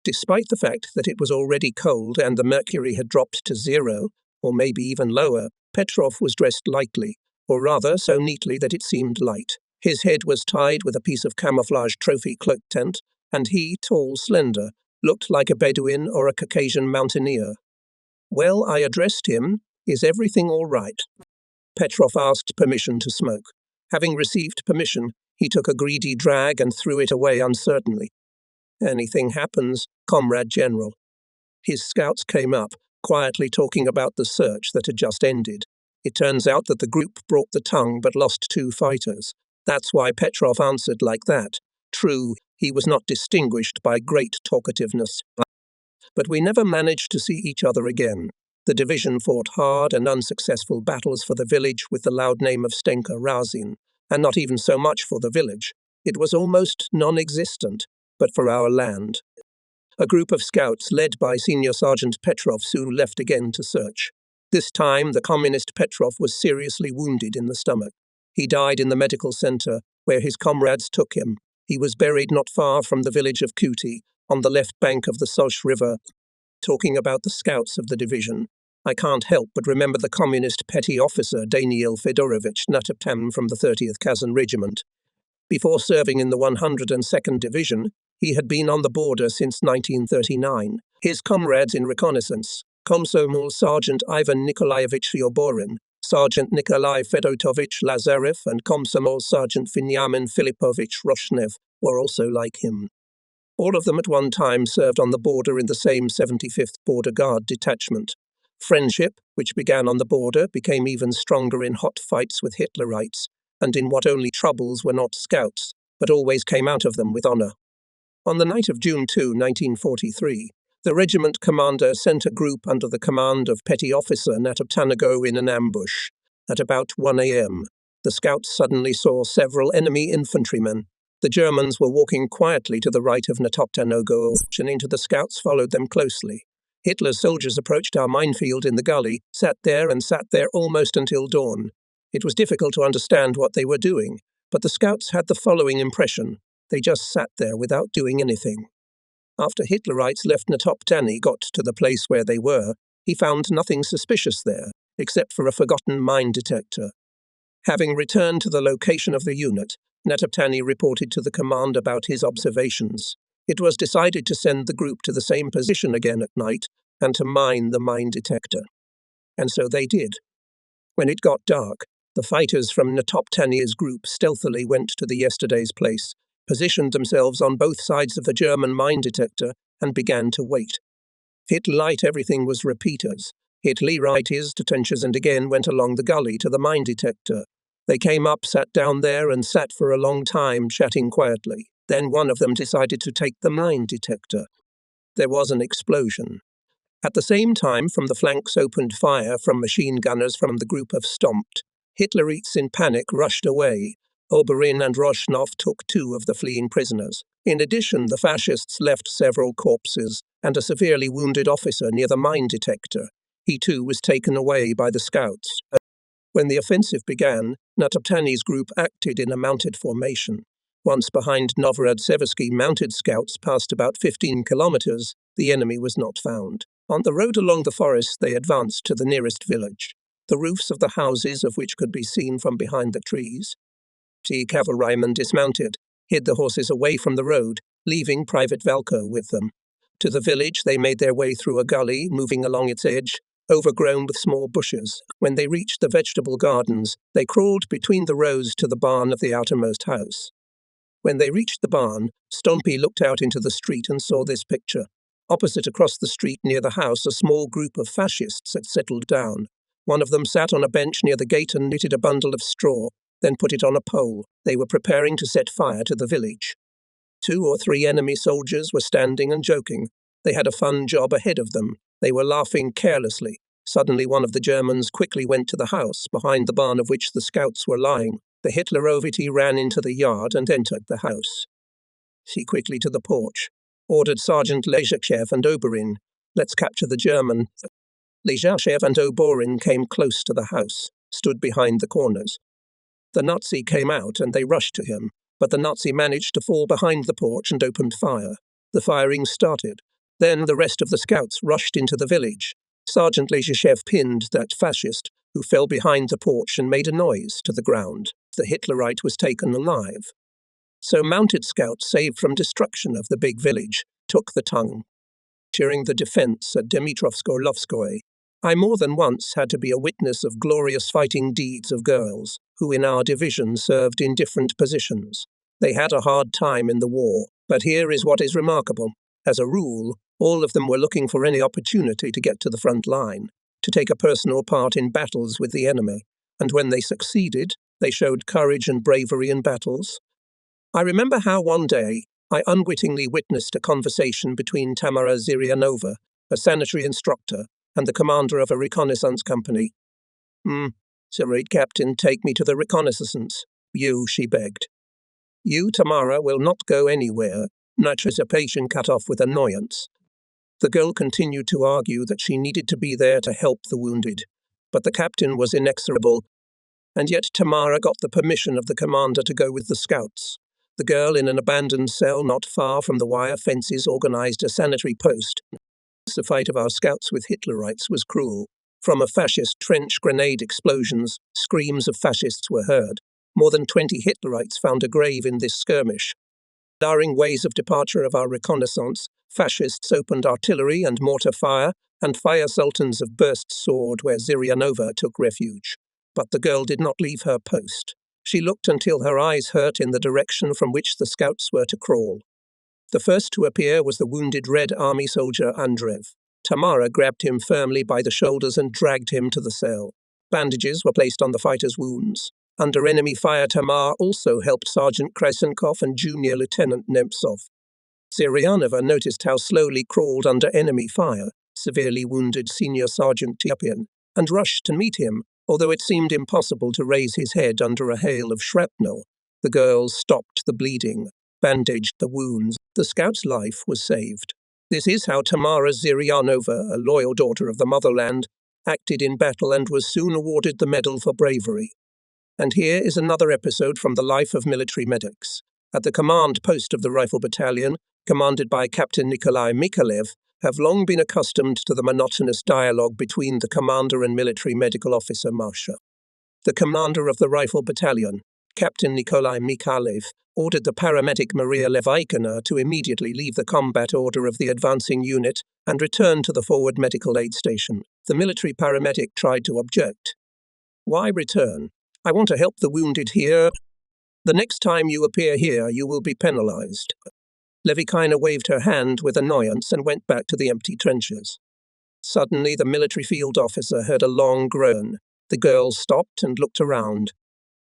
A: Despite the fact that it was already cold and the mercury had dropped to 0, or maybe even lower, Petrov was dressed lightly, or rather so neatly that it seemed light. His head was tied with a piece of camouflage trophy cloak tent, and he, tall, slender, looked like a Bedouin or a Caucasian mountaineer. Well, I addressed him, "Is everything all right?" Petrov asked permission to smoke. Having received permission, he took a greedy drag and threw it away uncertainly. "Anything happens, Comrade General." His scouts came up, quietly talking about the search that had just ended. It turns out that the group brought the tongue but lost 2 fighters. That's why Petrov answered like that. True, he was not distinguished by great talkativeness. But we never managed to see each other again. The division fought hard and unsuccessful battles for the village with the loud name of Stenka Razin, and not even so much for the village. It was almost non-existent, but for our land. A group of scouts led by Senior Sergeant Petrov soon left again to search. This time, the communist Petrov was seriously wounded in the stomach. He died in the medical center, where his comrades took him. He was buried not far from the village of Kuti, on the left bank of the Soch River. Talking about the scouts of the division, I can't help but remember the communist petty officer Daniil Fedorovich Natoptam from the 30th Kazan Regiment. Before serving in the 102nd Division, he had been on the border since 1939. His comrades in Reconnaissance, Komsomol Sergeant Ivan Nikolaevich Yoborin, Sergeant Nikolai Fedotovich Lazarev, and Komsomol Sergeant Veniamin Filipovich Roshnev were also like him. All of them at one time served on the border in the same 75th Border Guard detachment. Friendship, which began on the border, became even stronger in hot fights with Hitlerites, and in what only troubles were not scouts, but always came out of them with honor. On the night of June 2, 1943, the regiment commander sent a group under the command of Petty Officer Natoptanago in an ambush. At about 1 a.m., the scouts suddenly saw several enemy infantrymen. The Germans were walking quietly to the right of Natoptanago, and into the scouts followed them closely. Hitler's soldiers approached our minefield in the gully, sat there almost until dawn. It was difficult to understand what they were doing, but the scouts had the following impression. They just sat there without doing anything. After Hitlerites left Natoptani got to the place where they were, he found nothing suspicious there, except for a forgotten mine detector. Having returned to the location of the unit, Natoptani reported to the command about his observations. It was decided to send the group to the same position again at night and to mine the mine detector. And so they did. When it got dark, the fighters from Natoptania's group stealthily went to the yesterday's place, positioned themselves on both sides of the German mine detector, and began to wait. Hit light everything was repeaters. Hit Lee right his detentures and again went along the gully to the mine detector. They came up, sat down there, and sat for a long time, chatting quietly. Then one of them decided to take the mine detector. There was an explosion. At the same time, from the flanks opened fire from machine gunners from the group of Stomped. Hitlerites in panic rushed away. Oberyn and Roshnov took 2 of the fleeing prisoners. In addition, the fascists left several corpses and a severely wounded officer near the mine detector. He too was taken away by the scouts. When the offensive began, Natoptani's group acted in a mounted formation. Once behind Novorad-Seversky, mounted scouts passed about 15 kilometers. The enemy was not found. On the road along the forest, they advanced to the nearest village. The roofs of the houses, of which could be seen from behind the trees. T cavalrymen dismounted, hid the horses away from the road, leaving Private Valko with them. To the village, they made their way through a gully, moving along its edge, overgrown with small bushes. When they reached the vegetable gardens, they crawled between the rows to the barn of the outermost house. When they reached the barn, Stompy looked out into the street and saw this picture. Opposite across the street near the house, a small group of fascists had settled down. One of them sat on a bench near the gate and knitted a bundle of straw, then put it on a pole. They were preparing to set fire to the village. 2 or 3 enemy soldiers were standing and joking. They had a fun job ahead of them. They were laughing carelessly. Suddenly one of the Germans quickly went to the house, behind the barn of which the scouts were lying. The Hitlerovity ran into the yard and entered the house. She quickly to the porch, ordered Sergeant Lezachev and Oberyn, "Let's capture the German." Lezachev and Oberyn came close to the house, stood behind the corners. The Nazi came out and they rushed to him, but the Nazi managed to fall behind the porch and opened fire. The firing started. Then the rest of the scouts rushed into the village. Sergeant Lezachev pinned that fascist, who fell behind the porch and made a noise, to the ground. The Hitlerite was taken alive. So mounted scouts, saved from destruction of the big village, took the tongue. During the defense at Dimitrov-Sklovsky, I more than once had to be a witness of glorious fighting deeds of girls who in our division served in different positions. They had a hard time in the war, but here is what is remarkable. As a rule, all of them were looking for any opportunity to get to the front line, to take a personal part in battles with the enemy, and when they succeeded, they showed courage and bravery in battles. I remember how one day I unwittingly witnessed a conversation between Tamara Zirianova, a sanitary instructor, and the commander of a reconnaissance company. Sorry, Captain, take me to the reconnaissance. You, she begged. You, Tamara, will not go anywhere. Nitrosapation cut off with annoyance. The girl continued to argue that she needed to be there to help the wounded, but the captain was inexorable, and yet Tamara got the permission of the commander to go with the scouts. The girl, in an abandoned cell not far from the wire fences, organized a sanitary post. The fight of our scouts with Hitlerites was cruel. From a fascist trench grenade explosions, screams of fascists were heard. More than 20 Hitlerites found a grave in this skirmish. During ways of departure of our reconnaissance, fascists opened artillery and mortar fire, and fire sultans of burst sword where Zirianova took refuge. But the girl did not leave her post. She looked until her eyes hurt in the direction from which the scouts were to crawl. The first to appear was the wounded Red Army soldier Andreev. Tamara grabbed him firmly by the shoulders and dragged him to the cell. Bandages were placed on the fighter's wounds. Under enemy fire, Tamar also helped Sergeant Krasenkov and Junior Lieutenant Nemtsov. Zirianova noticed how slowly crawled under enemy fire, severely wounded Senior Sergeant Tyapin, and rushed to meet him, although it seemed impossible to raise his head under a hail of shrapnel. The girls stopped the bleeding, bandaged the wounds. The scout's life was saved. This is how Tamara Zirianova, a loyal daughter of the motherland, acted in battle and was soon awarded the Medal for Bravery. And here is another episode from the life of military medics. At the command post of the Rifle Battalion, commanded by Captain Nikolai Mikhailev, have long been accustomed to the monotonous dialogue between the commander and military medical officer Masha. The commander of the Rifle Battalion, Captain Nikolai Mikhailev, ordered the paramedic Maria Levaikina to immediately leave the combat order of the advancing unit and return to the forward medical aid station. The military paramedic tried to object. Why return? I want to help the wounded here. The next time you appear here, you will be penalized. Levikina waved her hand with annoyance and went back to the empty trenches. Suddenly, the military field officer heard a long groan. The girl stopped and looked around.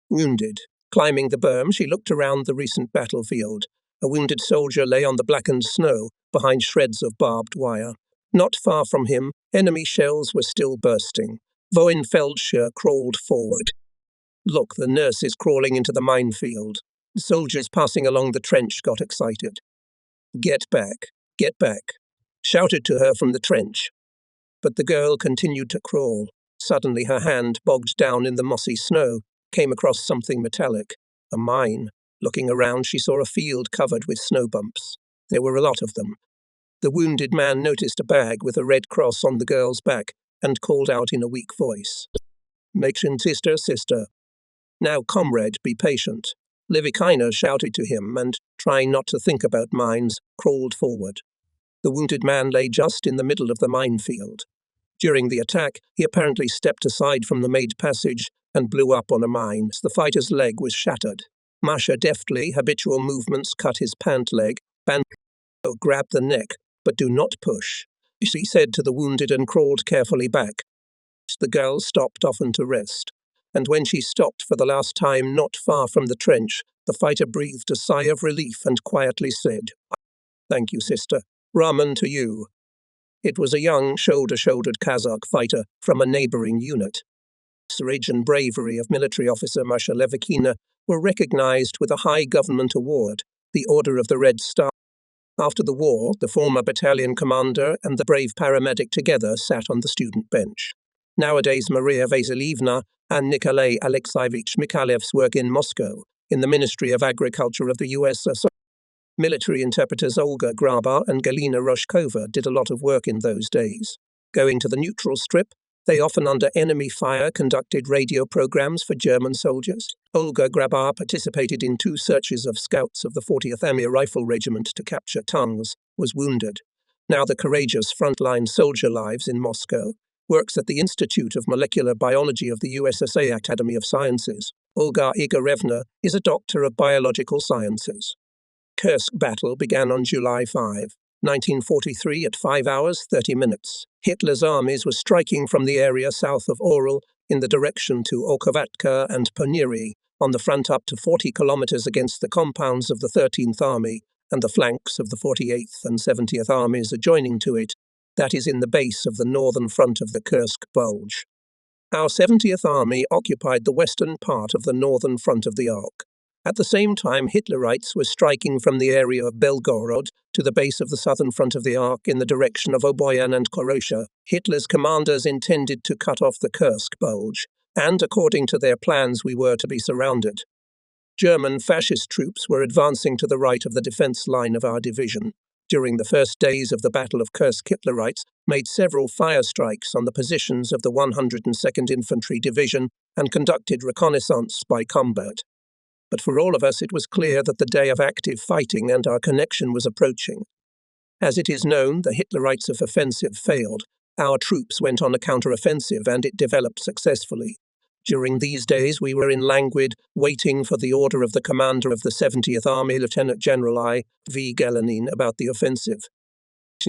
A: Wounded. Climbing the berm, she looked around the recent battlefield. A wounded soldier lay on the blackened snow, behind shreds of barbed wire. Not far from him, enemy shells were still bursting. Voinfeldscher crawled forward. Look, the nurse is crawling into the minefield. The soldiers passing along the trench got excited. Get back, get back, shouted to her from the trench. But the girl continued to crawl. Suddenly her hand, bogged down in the mossy snow, came across something metallic, a mine. Looking around, she saw a field covered with snow bumps. There were a lot of them. The wounded man noticed a bag with a red cross on the girl's back and called out in a weak voice. Mädchen, sister, sister. Now, comrade, be patient. Levikina shouted to him and, trying not to think about mines, crawled forward. The wounded man lay just in the middle of the minefield. During the attack, he apparently stepped aside from the made passage and blew up on a mine. The fighter's leg was shattered. Masha deftly, habitual movements cut his pant leg. Grab the neck, but do not push, she said to the wounded and crawled carefully back. The girl stopped often to rest, and when she stopped for the last time not far from the trench, the fighter breathed a sigh of relief and quietly said, Thank you, sister. Ramen to you. It was a young, shoulder-shouldered Kazakh fighter from a neighboring unit. Courage and bravery of military officer Masha Levikina were recognized with a high government award, the Order of the Red Star. After the war, the former battalion commander and the brave paramedic together sat on the student bench. Nowadays, Maria Vasilievna and Nikolai Alexeyevich Mikhailev's work in Moscow, in the Ministry of Agriculture of the USSR. Military interpreters Olga Grabar and Galina Roshkova did a lot of work in those days. Going to the neutral strip, they often under enemy fire conducted radio programs for German soldiers. Olga Grabar participated in 2 searches of scouts of the 40th Amur Rifle Regiment to capture Tungs, was wounded. Now the courageous frontline soldier lives in Moscow, works at the Institute of Molecular Biology of the USSR Academy of Sciences. Olga Igorevna is a doctor of biological sciences. Kursk battle began on July 5, 1943 at 5 hours 30 minutes. Hitler's armies were striking from the area south of Oral in the direction to Okhovatka and Poniri, on the front up to 40 kilometers against the compounds of the 13th Army and the flanks of the 48th and 70th Armies adjoining to it, that is in the base of the northern front of the Kursk Bulge. Our 70th Army occupied the western part of the northern front of the Arc. At the same time, Hitlerites were striking from the area of Belgorod to the base of the southern front of the Arc in the direction of Oboyan and Korosha. Hitler's commanders intended to cut off the Kursk Bulge, and according to their plans, we were to be surrounded. German fascist troops were advancing to the right of the defense line of our division. During the first days of the Battle of Kursk, Hitlerites made several fire strikes on the positions of the 102nd Infantry Division and conducted reconnaissance by combat. But for all of us it was clear that the day of active fighting and our connection was approaching. As it is known, the Hitlerites' offensive failed. Our troops went on a counter-offensive and it developed successfully. During these days we were in Languid, waiting for the order of the commander of the 70th Army, Lieutenant General I. V. Gelenin, about the offensive.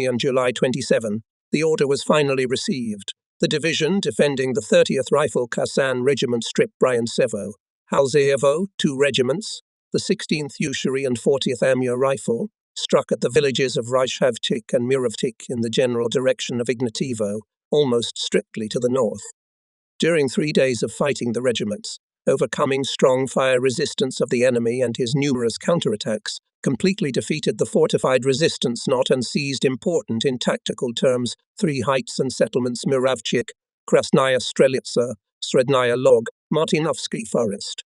A: On July 27, the order was finally received. The division, defending the 30th Rifle Kasan Regiment stripped Bryancevo, Halzeyevo, 2 regiments, the 16th Usury and 40th Amur Rifle, struck at the villages of Reichavtik and Murovtik in the general direction of Ignativo, almost strictly to the north. During 3 days of fighting the regiments, overcoming strong fire resistance of the enemy and his numerous counterattacks, completely defeated the fortified resistance knot and seized important in tactical terms 3 heights and settlements: Muravchik, Krasnaya Strelitsa, Srednaya Log, Martinovsky Forest.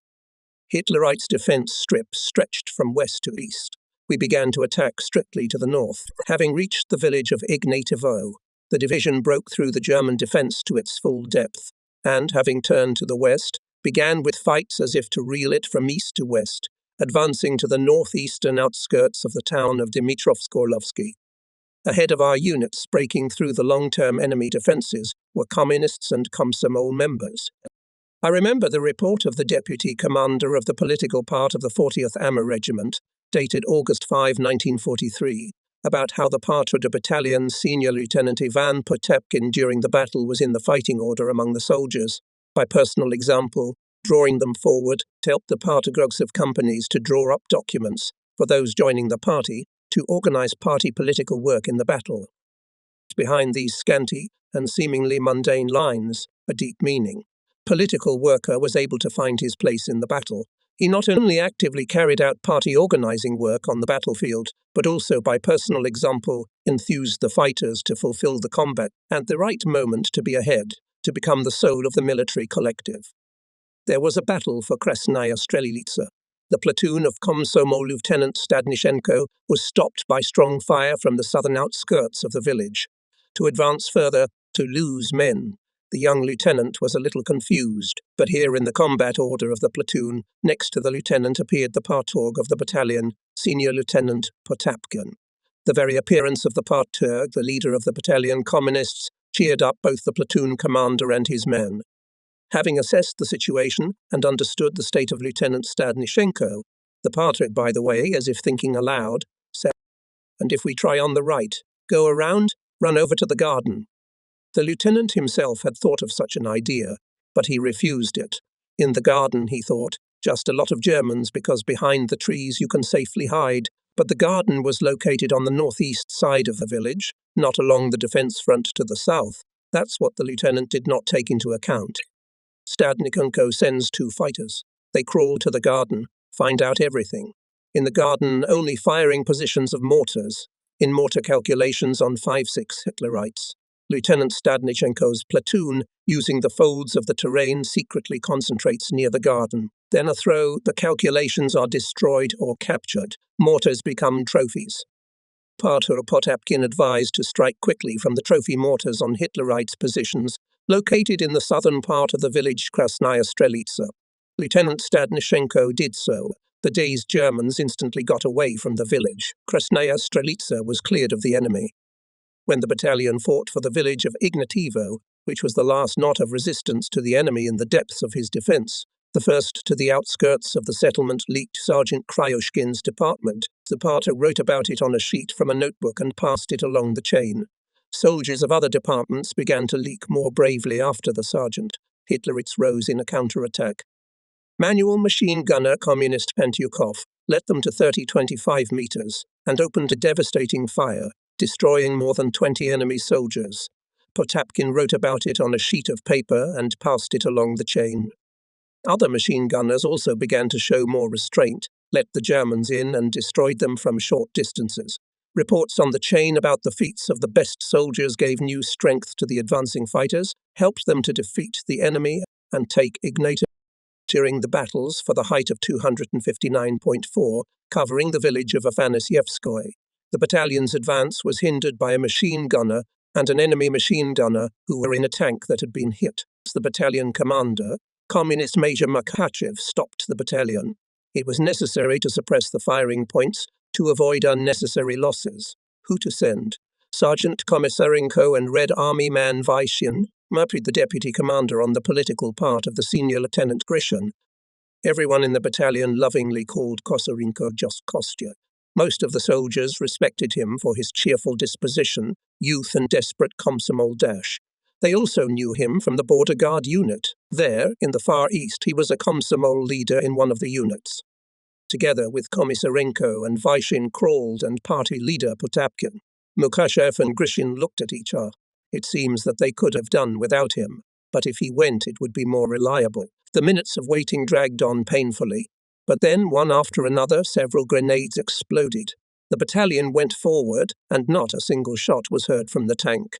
A: Hitlerites' defense strip stretched from west to east. We began to attack strictly to the north. Having reached the village of Ignativo, the division broke through the German defense to its full depth, and, having turned to the west, began with fights as if to reel it from east to west, advancing to the northeastern outskirts of the town of Dimitrov-Sklovsky. Ahead of our units breaking through the long-term enemy defences were communists and Komsomol members. I remember the report of the deputy commander of the political part of the 40th Amur Regiment, dated August 5, 1943, about how the Partuda Battalion's senior Lieutenant Ivan Potapkin during the battle was in the fighting order among the soldiers, by personal example, drawing them forward to help the Partogrogsev companies to draw up documents for those joining the party to organize party political work in the battle. Behind these scanty and seemingly mundane lines, a deep meaning. Political worker was able to find his place in the battle. He not only actively carried out party organizing work on the battlefield, but also by personal example enthused the fighters to fulfill the combat at the right moment to be ahead, to become the soul of the military collective. There was a battle for Krasnaya Strelitsa. The platoon of Komsomol Lieutenant Stadnishenko was stopped by strong fire from the southern outskirts of the village. To advance further, to lose men. The young lieutenant was a little confused, but here in the combat order of the platoon, next to the lieutenant appeared the partorg of the battalion, Senior Lieutenant Potapkin. The very appearance of the partorg, the leader of the battalion communists, cheered up both the platoon commander and his men. Having assessed the situation and understood the state of Lieutenant Stadnishenko, the partorg, by the way, as if thinking aloud, said, "And if we try on the right, go around, run over to the garden." The lieutenant himself had thought of such an idea, but he refused it. In the garden, he thought, just a lot of Germans because behind the trees you can safely hide, but the garden was located on the northeast side of the village, not along the defence front to the south. That's what the lieutenant did not take into account. Stadnishenko sends 2 fighters. They crawl to the garden, find out everything. In the garden, only firing positions of mortars. In mortar calculations on 5-6 Hitlerites. Lieutenant Stadnishenko's platoon, using the folds of the terrain, secretly concentrates near the garden. Then a throw, the calculations are destroyed or captured. Mortars become trophies. Partor Potapkin advised to strike quickly from the trophy mortars on Hitlerites' positions, located in the southern part of the village Krasnaya Strelitsa. Lieutenant Stadnishenko did so. The dazed Germans instantly got away from the village. Krasnaya Strelitsa was cleared of the enemy. When the battalion fought for the village of Ignativo, which was the last knot of resistance to the enemy in the depths of his defence, the first to the outskirts of the settlement leaked Sergeant Kryushkin's department. Zapata wrote about it on a sheet from a notebook and passed it along the chain. Soldiers of other departments began to leak more bravely after the sergeant. Hitlerites rose in a counterattack. Manual machine gunner Communist Pentyukov led them to 30-25 meters and opened a devastating fire, destroying more than 20 enemy soldiers. Potapkin wrote about it on a sheet of paper and passed it along the chain. Other machine gunners also began to show more restraint, let the Germans in and destroyed them from short distances. Reports on the chain about the feats of the best soldiers gave new strength to the advancing fighters, helped them to defeat the enemy and take Ignativo during the battles for the height of 259.4, covering the village of Afanasyevskoye. The battalion's advance was hindered by a machine gunner and an enemy machine gunner who were in a tank that had been hit. The battalion commander, Communist Major Makachev, stopped the battalion. It was necessary to suppress the firing points to avoid unnecessary losses. Who to send? Sergeant Komisarenko and Red Army man Vaishin, the deputy commander on the political part of the senior Lieutenant Grishin. Everyone in the battalion lovingly called Kosarenko just Kostya. Most of the soldiers respected him for his cheerful disposition, youth and desperate Komsomol dash. They also knew him from the border guard unit. There, in the Far East, he was a Komsomol leader in one of the units. Together with Komisarenko and Vaishin crawled and party leader Potapkin. Mukashev and Grishin looked at each other. It seems that they could have done without him, but if he went it would be more reliable. The minutes of waiting dragged on painfully, but then, one after another, several grenades exploded. The battalion went forward, and not a single shot was heard from the tank.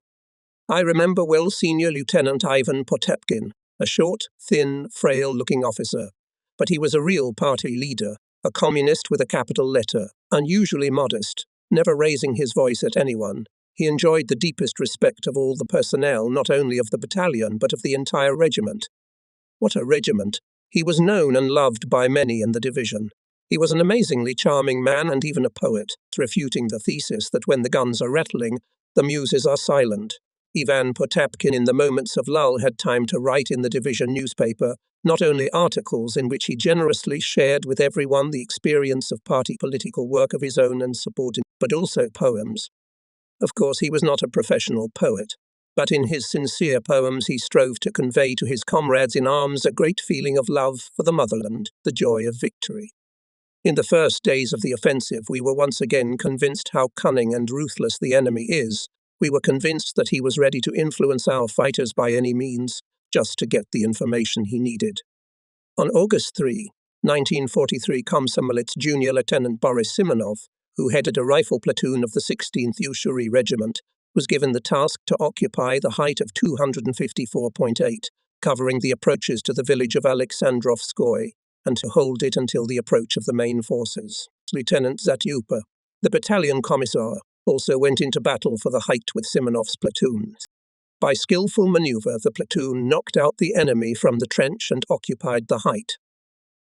A: I remember well Senior Lieutenant Ivan Potapkin, a short, thin, frail-looking officer. But he was a real party leader, a communist with a capital letter, unusually modest, never raising his voice at anyone. He enjoyed the deepest respect of all the personnel, not only of the battalion, but of the entire regiment. What a regiment! He was known and loved by many in the division. He was an amazingly charming man and even a poet, refuting the thesis that when the guns are rattling, the muses are silent. Ivan Potapkin in the moments of lull had time to write in the division newspaper not only articles in which he generously shared with everyone the experience of party political work of his own and supported, but also poems. Of course, he was not a professional poet, but in his sincere poems he strove to convey to his comrades in arms a great feeling of love for the motherland, the joy of victory. In the first days of the offensive, we were once again convinced how cunning and ruthless the enemy is. We were convinced that he was ready to influence our fighters by any means, just to get the information he needed. On August 3, 1943, Komsomolets Junior Lieutenant Boris Simonov, who headed a rifle platoon of the 16th Ussuri Regiment, was given the task to occupy the height of 254.8, covering the approaches to the village of Alexandrovskoye, and to hold it until the approach of the main forces. Lieutenant Zatyupa, the battalion commissar, also went into battle for the height with Simonov's platoon. By skillful maneuver, the platoon knocked out the enemy from the trench and occupied the height.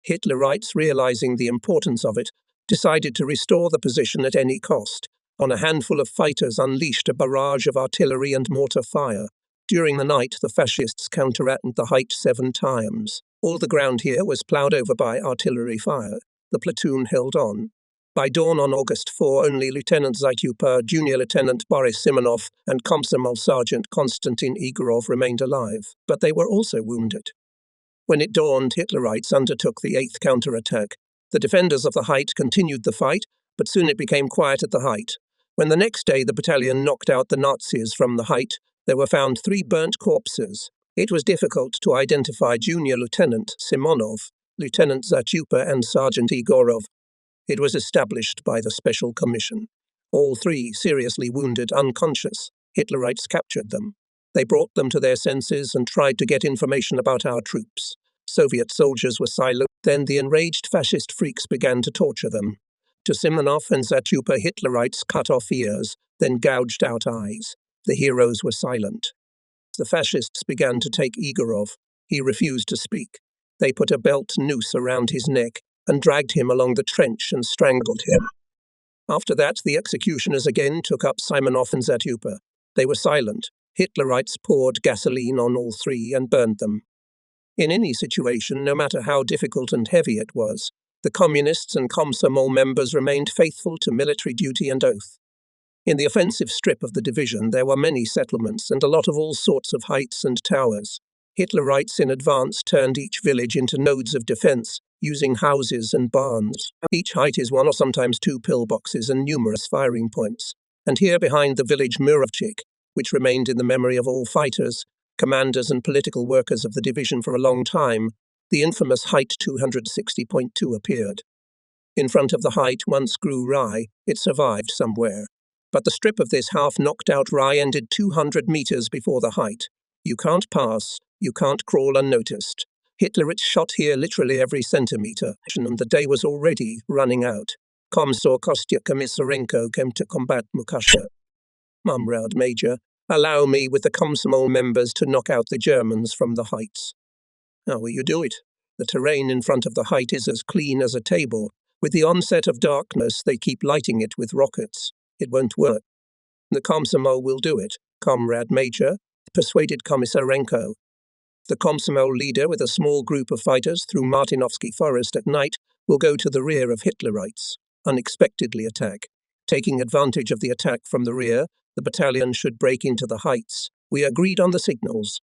A: Hitlerites, realizing the importance of it, decided to restore the position at any cost. On a handful of fighters unleashed a barrage of artillery and mortar fire. During the night, the fascists counterattacked the height 7 times. All the ground here was ploughed over by artillery fire. The platoon held on. By dawn on August 4, only Lieutenant Zatyupa, Junior Lieutenant Boris Simonov, and Komsomol Sergeant Konstantin Igorov remained alive, but they were also wounded. When it dawned, Hitlerites undertook the 8th counterattack. The defenders of the height continued the fight, but soon it became quiet at the height. When the next day the battalion knocked out the Nazis from the height, there were found 3 burnt corpses. It was difficult to identify Junior Lieutenant Simonov, Lieutenant Zatyupa, and Sergeant Igorov. It was established by the Special Commission. All 3, seriously wounded, unconscious. Hitlerites captured them. They brought them to their senses and tried to get information about our troops. Soviet soldiers were silent. Then the enraged fascist freaks began to torture them. To Simonov and Zatyupa, Hitlerites cut off ears, then gouged out eyes. The heroes were silent. The fascists began to take Igorov. He refused to speak. They put a belt noose around his neck and dragged him along the trench and strangled him. After that, the executioners again took up Simonov and Zatyupa. They were silent. Hitlerites poured gasoline on all 3 and burned them. In any situation, no matter how difficult and heavy it was, the communists and Komsomol members remained faithful to military duty and oath. In the offensive strip of the division, there were many settlements and a lot of all sorts of heights and towers. Hitlerites in advance turned each village into nodes of defense, using houses and barns. Each height is 1 or sometimes 2 pillboxes and numerous firing points. And here behind the village Muravchik, which remained in the memory of all fighters, commanders and political workers of the division for a long time, the infamous height 260.2 appeared. In front of the height once grew rye. It survived somewhere. But the strip of this half-knocked-out rye ended 200 meters before the height. You can't pass, you can't crawl unnoticed. Hitlerites shot here literally every centimeter, and the day was already running out. Komsor Kostya Komisarenko came to combat Mukasha. Mumrad Major, allow me with the Komsomol members to knock out the Germans from the heights. How will you do it? The terrain in front of the height is as clean as a table. With the onset of darkness, they keep lighting it with rockets. It won't work. The Komsomol will do it, Comrade Major, persuaded Komisarenko. The Komsomol leader, with a small group of fighters through Martinovsky Forest at night, will go to the rear of Hitlerites, unexpectedly attack. Taking advantage of the attack from the rear, the battalion should break into the heights. We agreed on the signals.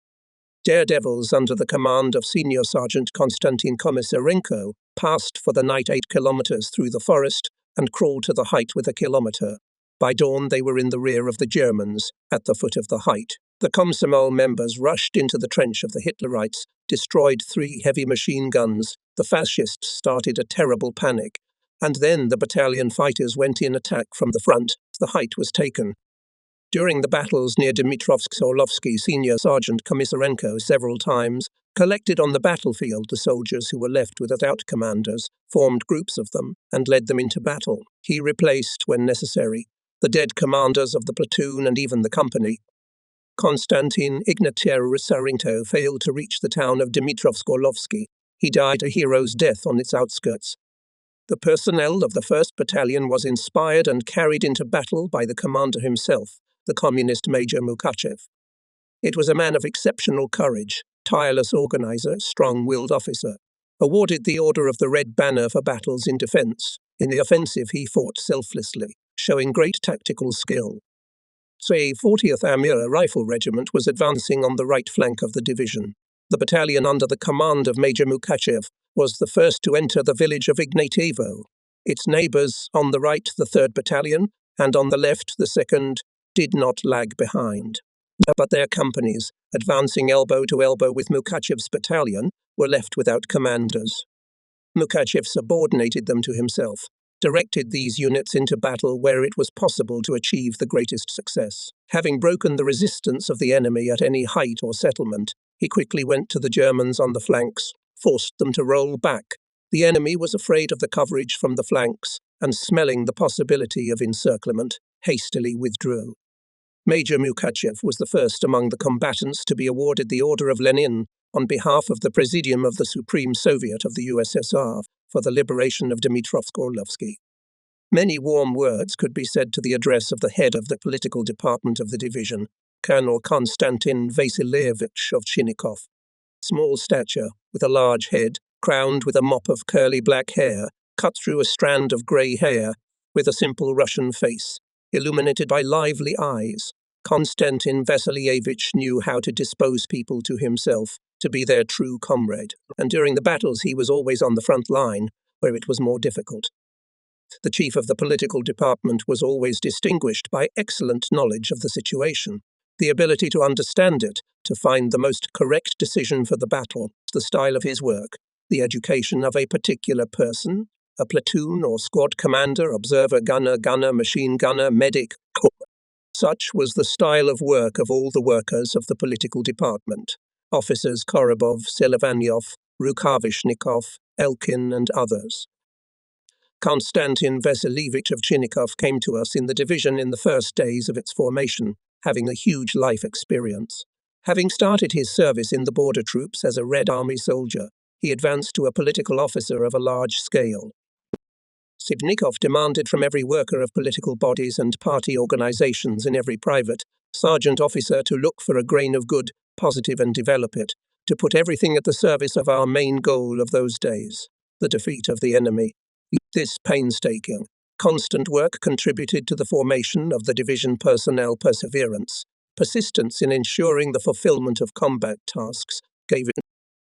A: Daredevils under the command of Senior Sergeant Konstantin Komisarenko passed for the night 8 kilometers through the forest and crawled to the height with a kilometer. By dawn, they were in the rear of the Germans, at the foot of the height. The Komsomol members rushed into the trench of the Hitlerites, destroyed 3 heavy machine guns. The fascists started a terrible panic. And then the battalion fighters went in attack from the front. The height was taken. During the battles near Dimitrov-Sklovsky, Senior Sergeant Komisarenko several times collected on the battlefield the soldiers who were left without commanders, formed groups of them, and led them into battle. He replaced, when necessary, the dead commanders of the platoon and even the company. Konstantin Ignatiev-Rysarenko failed to reach the town of Dimitrov-Sklovsky. He died a hero's death on its outskirts. The personnel of the 1st Battalion was inspired and carried into battle by the commander himself, the communist Major Mukachev. It was a man of exceptional courage, tireless organizer, strong-willed officer, awarded the Order of the Red Banner for battles in defense. In the offensive, he fought selflessly, showing great tactical skill. The 40th Amur Rifle Regiment was advancing on the right flank of the division. The battalion under the command of Major Mukachev was the first to enter the village of Ignatievo. Its neighbours, on the right the 3rd Battalion, and on the left the 2nd, did not lag behind. But their companies, advancing elbow to elbow with Mukachev's battalion, were left without commanders. Mukachev subordinated them to himself, directed these units into battle where it was possible to achieve the greatest success. Having broken the resistance of the enemy at any height or settlement, he quickly went to the Germans on the flanks, forced them to roll back. The enemy was afraid of the coverage from the flanks, and smelling the possibility of encirclement, hastily withdrew. Major Mukachev was the first among the combatants to be awarded the Order of Lenin on behalf of the Presidium of the Supreme Soviet of the USSR for the liberation of Dimitrov-Sklovsky. Many warm words could be said to the address of the head of the political department of the division, Colonel Konstantin Vasilievich Ovchinnikov. Small stature, with a large head, crowned with a mop of curly black hair, cut through a strand of grey hair, with a simple Russian face, illuminated by lively eyes, Konstantin Vasilievich knew how to dispose people to himself, to be their true comrade, and during the battles he was always on the front line, where it was more difficult. The chief of the political department was always distinguished by excellent knowledge of the situation, the ability to understand it, to find the most correct decision for the battle, the style of his work, the education of a particular person, a platoon or squad commander, observer, gunner, machine gunner, medic, cook. Such was the style of work of all the workers of the political department, officers Korobov, Selivanyov, Rukavishnikov, Elkin, and others. Konstantin Vasilievich Ovchinnikov came to us in the division in the first days of its formation, having a huge life experience. Having started his service in the border troops as a Red Army soldier, he advanced to a political officer of a large scale. Sibnikov demanded from every worker of political bodies and party organizations in every private, sergeant officer to look for a grain of good, positive, and develop it, to put everything at the service of our main goal of those days, the defeat of the enemy. This painstaking, constant work contributed to the formation of the division personnel perseverance. Persistence in ensuring the fulfillment of combat tasks gave it.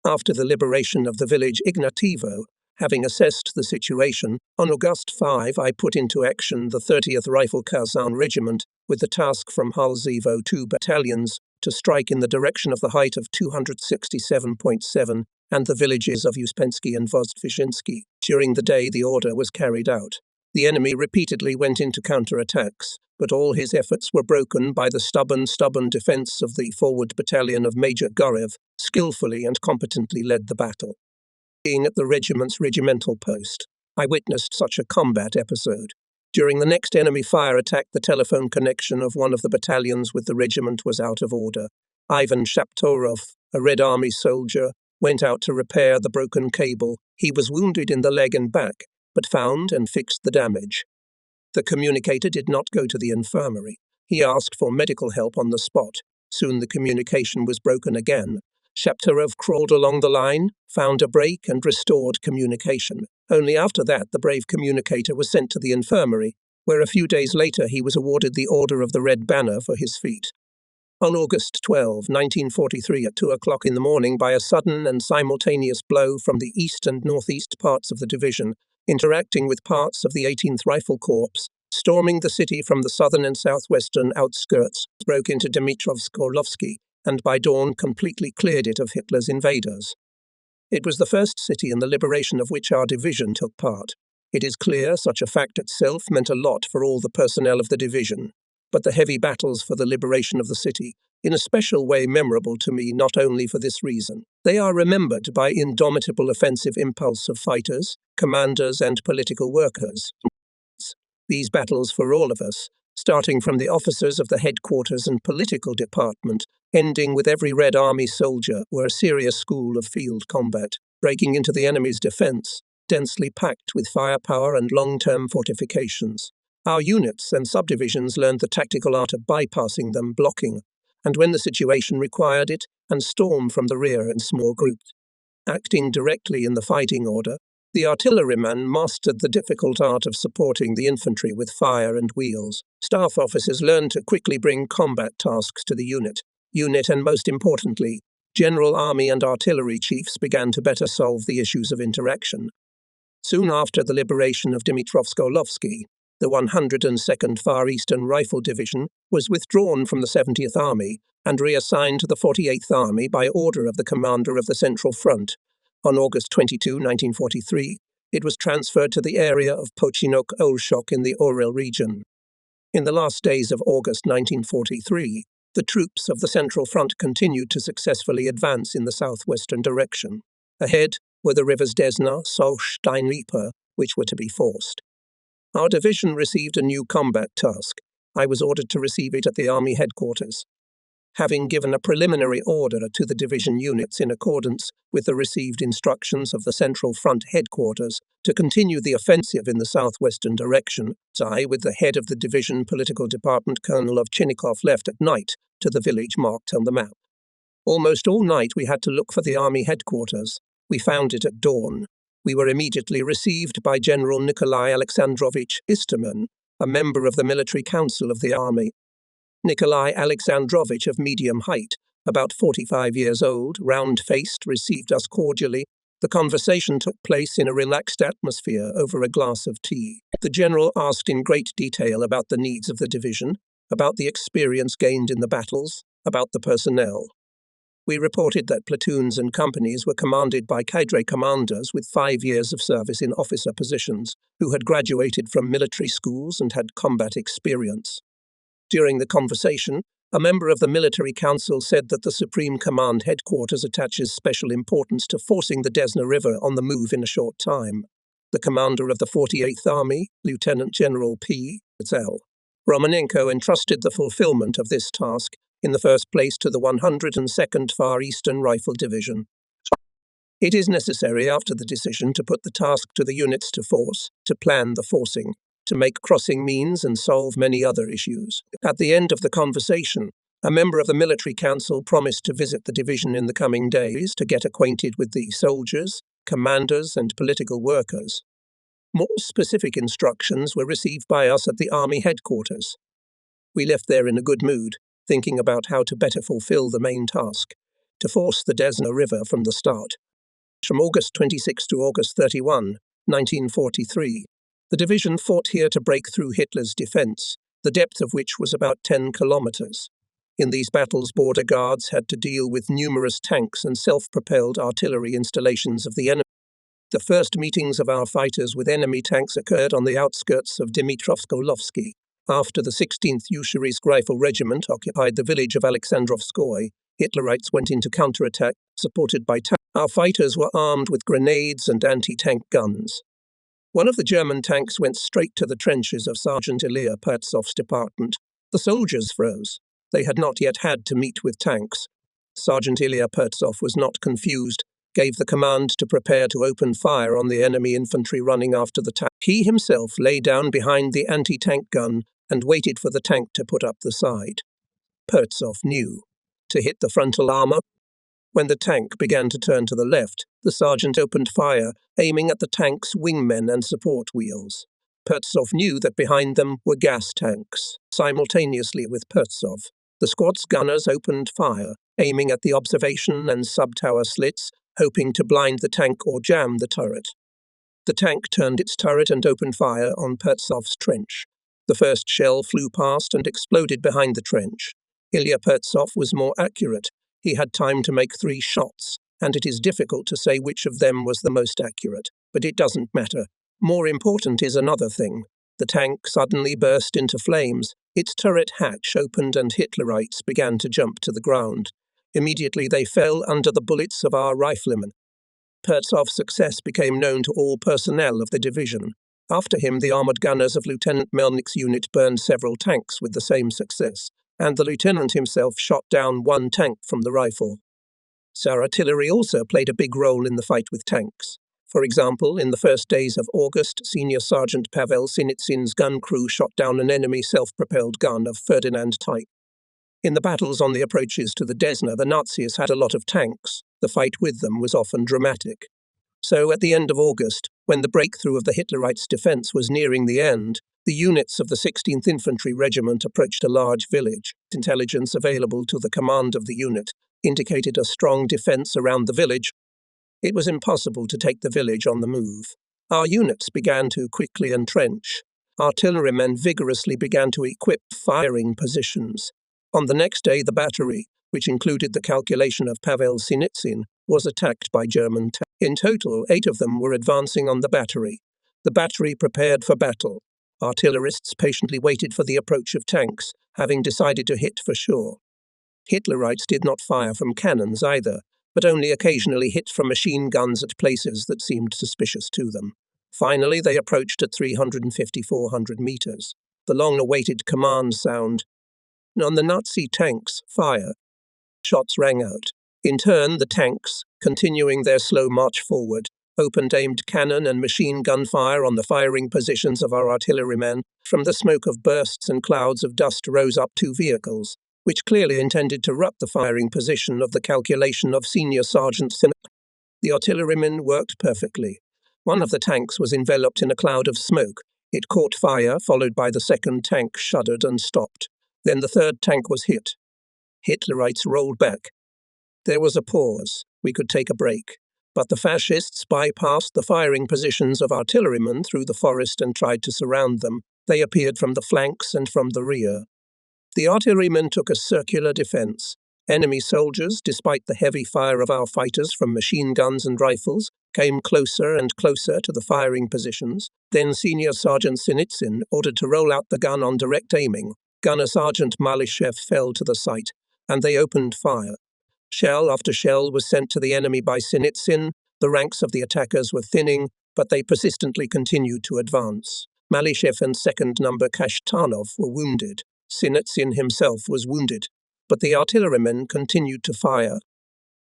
A: After the liberation of the village Ignatievo, having assessed the situation, on August 5 I put into action the 30th Rifle Kazan Regiment with the task from Halzevo 2 battalions to strike in the direction of the height of 267.7 and the villages of Uspensky and Vozdvizhinsky. During the day the order was carried out. The enemy repeatedly went into counterattacks, but all his efforts were broken by the stubborn defense of the forward battalion of Major Gorev, skillfully and competently led the battle. Being at the regiment's regimental post, I witnessed such a combat episode. During the next enemy fire attack, the telephone connection of one of the battalions with the regiment was out of order. Ivan Shaptorov, a Red Army soldier, went out to repair the broken cable. He was wounded in the leg and back, but found and fixed the damage. The communicator did not go to the infirmary. He asked for medical help on the spot. Soon the communication was broken again. Shaptorov crawled along the line, found a break, and restored communication. Only after that the brave communicator was sent to the infirmary, where a few days later he was awarded the Order of the Red Banner for his feat. On August 12, 1943, at 2 o'clock in the morning, by a sudden and simultaneous blow from the east and northeast parts of the division, interacting with parts of the 18th Rifle Corps, storming the city from the southern and southwestern outskirts, broke into Dimitrov-Sklovsky, and by dawn completely cleared it of Hitler's invaders. It was the first city in the liberation of which our division took part. It is clear such a fact itself meant a lot for all the personnel of the division, but the heavy battles for the liberation of the city, in a special way memorable to me not only for this reason. They are remembered by indomitable offensive impulse of fighters, commanders, and political workers. These battles for all of us, starting from the officers of the headquarters and political department, ending with every Red Army soldier, were a serious school of field combat, breaking into the enemy's defense, densely packed with firepower and long-term fortifications. Our units and subdivisions learned the tactical art of bypassing them, blocking, and when the situation required it, and storm from the rear in small groups. Acting directly in the fighting order, the artilleryman mastered the difficult art of supporting the infantry with fire and wheels. Staff officers learned to quickly bring combat tasks to the unit, and most importantly, general army and artillery chiefs began to better solve the issues of interaction. Soon after the liberation of Dimitrov-Sklovsky, the 102nd Far Eastern Rifle Division was withdrawn from the 70th Army and reassigned to the 48th Army by order of the commander of the Central Front. On August 22, 1943, it was transferred to the area of Pochinok-Olshok in the Orel region. In the last days of August 1943, the troops of the Central Front continued to successfully advance in the southwestern direction. Ahead were the rivers Desna, Soch, Steinlipa, which were to be forced. Our division received a new combat task. I was ordered to receive it at the Army headquarters. Having given a preliminary order to the division units in accordance with the received instructions of the Central Front headquarters to continue the offensive in the southwestern direction, I, with the head of the division political department, Colonel Ovchinnikov, left at night to the village marked on the map. Almost all night we had to look for the Army headquarters. We found it at dawn. We were immediately received by General Nikolai Alexandrovich Isterman, a member of the Military Council of the Army. Nikolai Alexandrovich, of medium height, about 45 years old, round-faced, received us cordially. The conversation took place in a relaxed atmosphere over a glass of tea. The general asked in great detail about the needs of the division, about the experience gained in the battles, about the personnel. We reported that platoons and companies were commanded by cadre commanders with 5 years of service in officer positions, who had graduated from military schools and had combat experience. During the conversation, a member of the Military Council said that the Supreme Command Headquarters attaches special importance to forcing the Desna River on the move in a short time. The commander of the 48th Army, Lieutenant General P. L. Romanenko, entrusted the fulfillment of this task in the first place to the 102nd Far Eastern Rifle Division. It is necessary after the decision to put the task to the units to force, to plan the forcing, to make crossing means and solve many other issues. At the end of the conversation, a member of the Military Council promised to visit the division in the coming days to get acquainted with the soldiers, commanders, and political workers. More specific instructions were received by us at the Army headquarters. We left there in a good mood, thinking about how to better fulfill the main task, to force the Desna River from the start. From August 26 to August 31, 1943, the division fought here to break through Hitler's defense, the depth of which was about 10 kilometers. In these battles, border guards had to deal with numerous tanks and self-propelled artillery installations of the enemy. The first meetings of our fighters with enemy tanks occurred on the outskirts of Dimitrov-Sklovsky. After the 16th Usharysk Rifle Regiment occupied the village of Alexandrovskoye, Hitlerites went into counterattack, supported by tanks. Our fighters were armed with grenades and anti-tank guns. One of the German tanks went straight to the trenches of Sergeant Ilya Pertsov's department. The soldiers froze. They had not yet had to meet with tanks. Sergeant Ilya Pertsov was not confused, gave the command to prepare to open fire on the enemy infantry running after the tank. He himself lay down behind the anti-tank gun and waited for the tank to put up the side. Pertsov knew to hit the frontal armor. When the tank began to turn to the left, the sergeant opened fire, aiming at the tank's wingmen and support wheels. Pertsov knew that behind them were gas tanks. Simultaneously with Pertsov, the squad's gunners opened fire, aiming at the observation and sub-tower slits, hoping to blind the tank or jam the turret. The tank turned its turret and opened fire on Pertsov's trench. The first shell flew past and exploded behind the trench. Ilya Pertsov was more accurate. He had time to make 3 shots, and it is difficult to say which of them was the most accurate, but it doesn't matter. More important is another thing. The tank suddenly burst into flames. Its turret hatch opened and Hitlerites began to jump to the ground. Immediately they fell under the bullets of our riflemen. Pertsov's success became known to all personnel of the division. After him, the armoured gunners of Lieutenant Melnik's unit burned several tanks with the same success, and the lieutenant himself shot down 1 tank from the rifle. Our artillery also played a big role in the fight with tanks. For example, in the first days of August, Senior Sergeant Pavel Sinitsin's gun crew shot down an enemy self-propelled gun of Ferdinand type. In the battles on the approaches to the Desna, the Nazis had a lot of tanks. The fight with them was often dramatic. So, at the end of August, when the breakthrough of the Hitlerites' defense was nearing the end, the units of the 16th Infantry Regiment approached a large village. Intelligence available to the command of the unit indicated a strong defense around the village. It was impossible to take the village on the move. Our units began to quickly entrench. Artillerymen vigorously began to equip firing positions. On the next day, the battery, which included the calculation of Pavel Sinitsin, was attacked by German tanks. In total, 8 of them were advancing on the battery. The battery prepared for battle. Artillerists patiently waited for the approach of tanks, having decided to hit for sure. Hitlerites did not fire from cannons either, but only occasionally hit from machine guns at places that seemed suspicious to them. Finally, they approached at 350-400 meters. The long-awaited command sound. On the Nazi tanks, fire. Shots rang out. In turn, the tanks, continuing their slow march forward, opened aimed cannon and machine gun fire on the firing positions of our artillerymen. From the smoke of bursts and clouds of dust rose up 2 vehicles, which clearly intended to rupt the firing position of the calculation of Senior Sergeant Sin. The artillerymen worked perfectly. One of the tanks was enveloped in a cloud of smoke. It caught fire, followed by the second tank shuddered and stopped. Then the third tank was hit. Hitlerites rolled back. There was a pause. We could take a break. But the fascists bypassed the firing positions of artillerymen through the forest and tried to surround them. They appeared from the flanks and from the rear. The artillerymen took a circular defense. Enemy soldiers, despite the heavy fire of our fighters from machine guns and rifles, came closer and closer to the firing positions. Then Senior Sergeant Sinitsin ordered to roll out the gun on direct aiming. Gunner Sergeant Malishev fell to the site, and they opened fire. Shell after shell was sent to the enemy by Sinitsin. The ranks of the attackers were thinning, but they persistently continued to advance. Malishev and second number Kashtanov were wounded. Sinitsin himself was wounded, but the artillerymen continued to fire.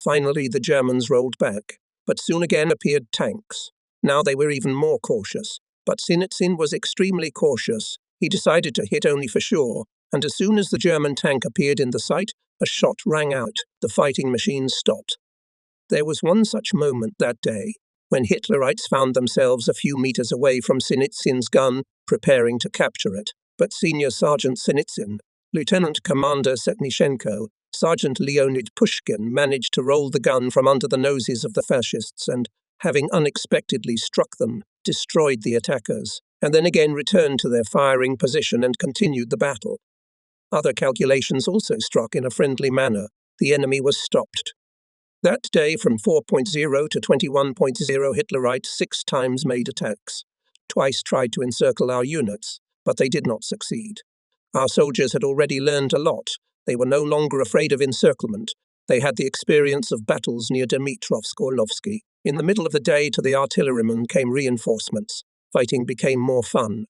A: Finally, the Germans rolled back, but soon again appeared tanks. Now they were even more cautious, but Sinitsin was extremely cautious. He decided to hit only for sure, and as soon as the German tank appeared in the sight, a shot rang out. The fighting machines stopped. There was one such moment that day, when Hitlerites found themselves a few meters away from Sinitsin's gun, preparing to capture it. But Senior Sergeant Sinitsin, Lieutenant Commander Setnishenko, Sergeant Leonid Pushkin managed to roll the gun from under the noses of the fascists and, having unexpectedly struck them, destroyed the attackers, and then again returned to their firing position and continued the battle. Other calculations also struck in a friendly manner. The enemy was stopped. That day, from 4.0 to 21.0, Hitlerites 6 times made attacks. Twice tried to encircle our units, but they did not succeed. Our soldiers had already learned a lot. They were no longer afraid of encirclement. They had the experience of battles near Dimitrov-Sklovsky. In the middle of the day, to the artillerymen came reinforcements. Fighting became more fun.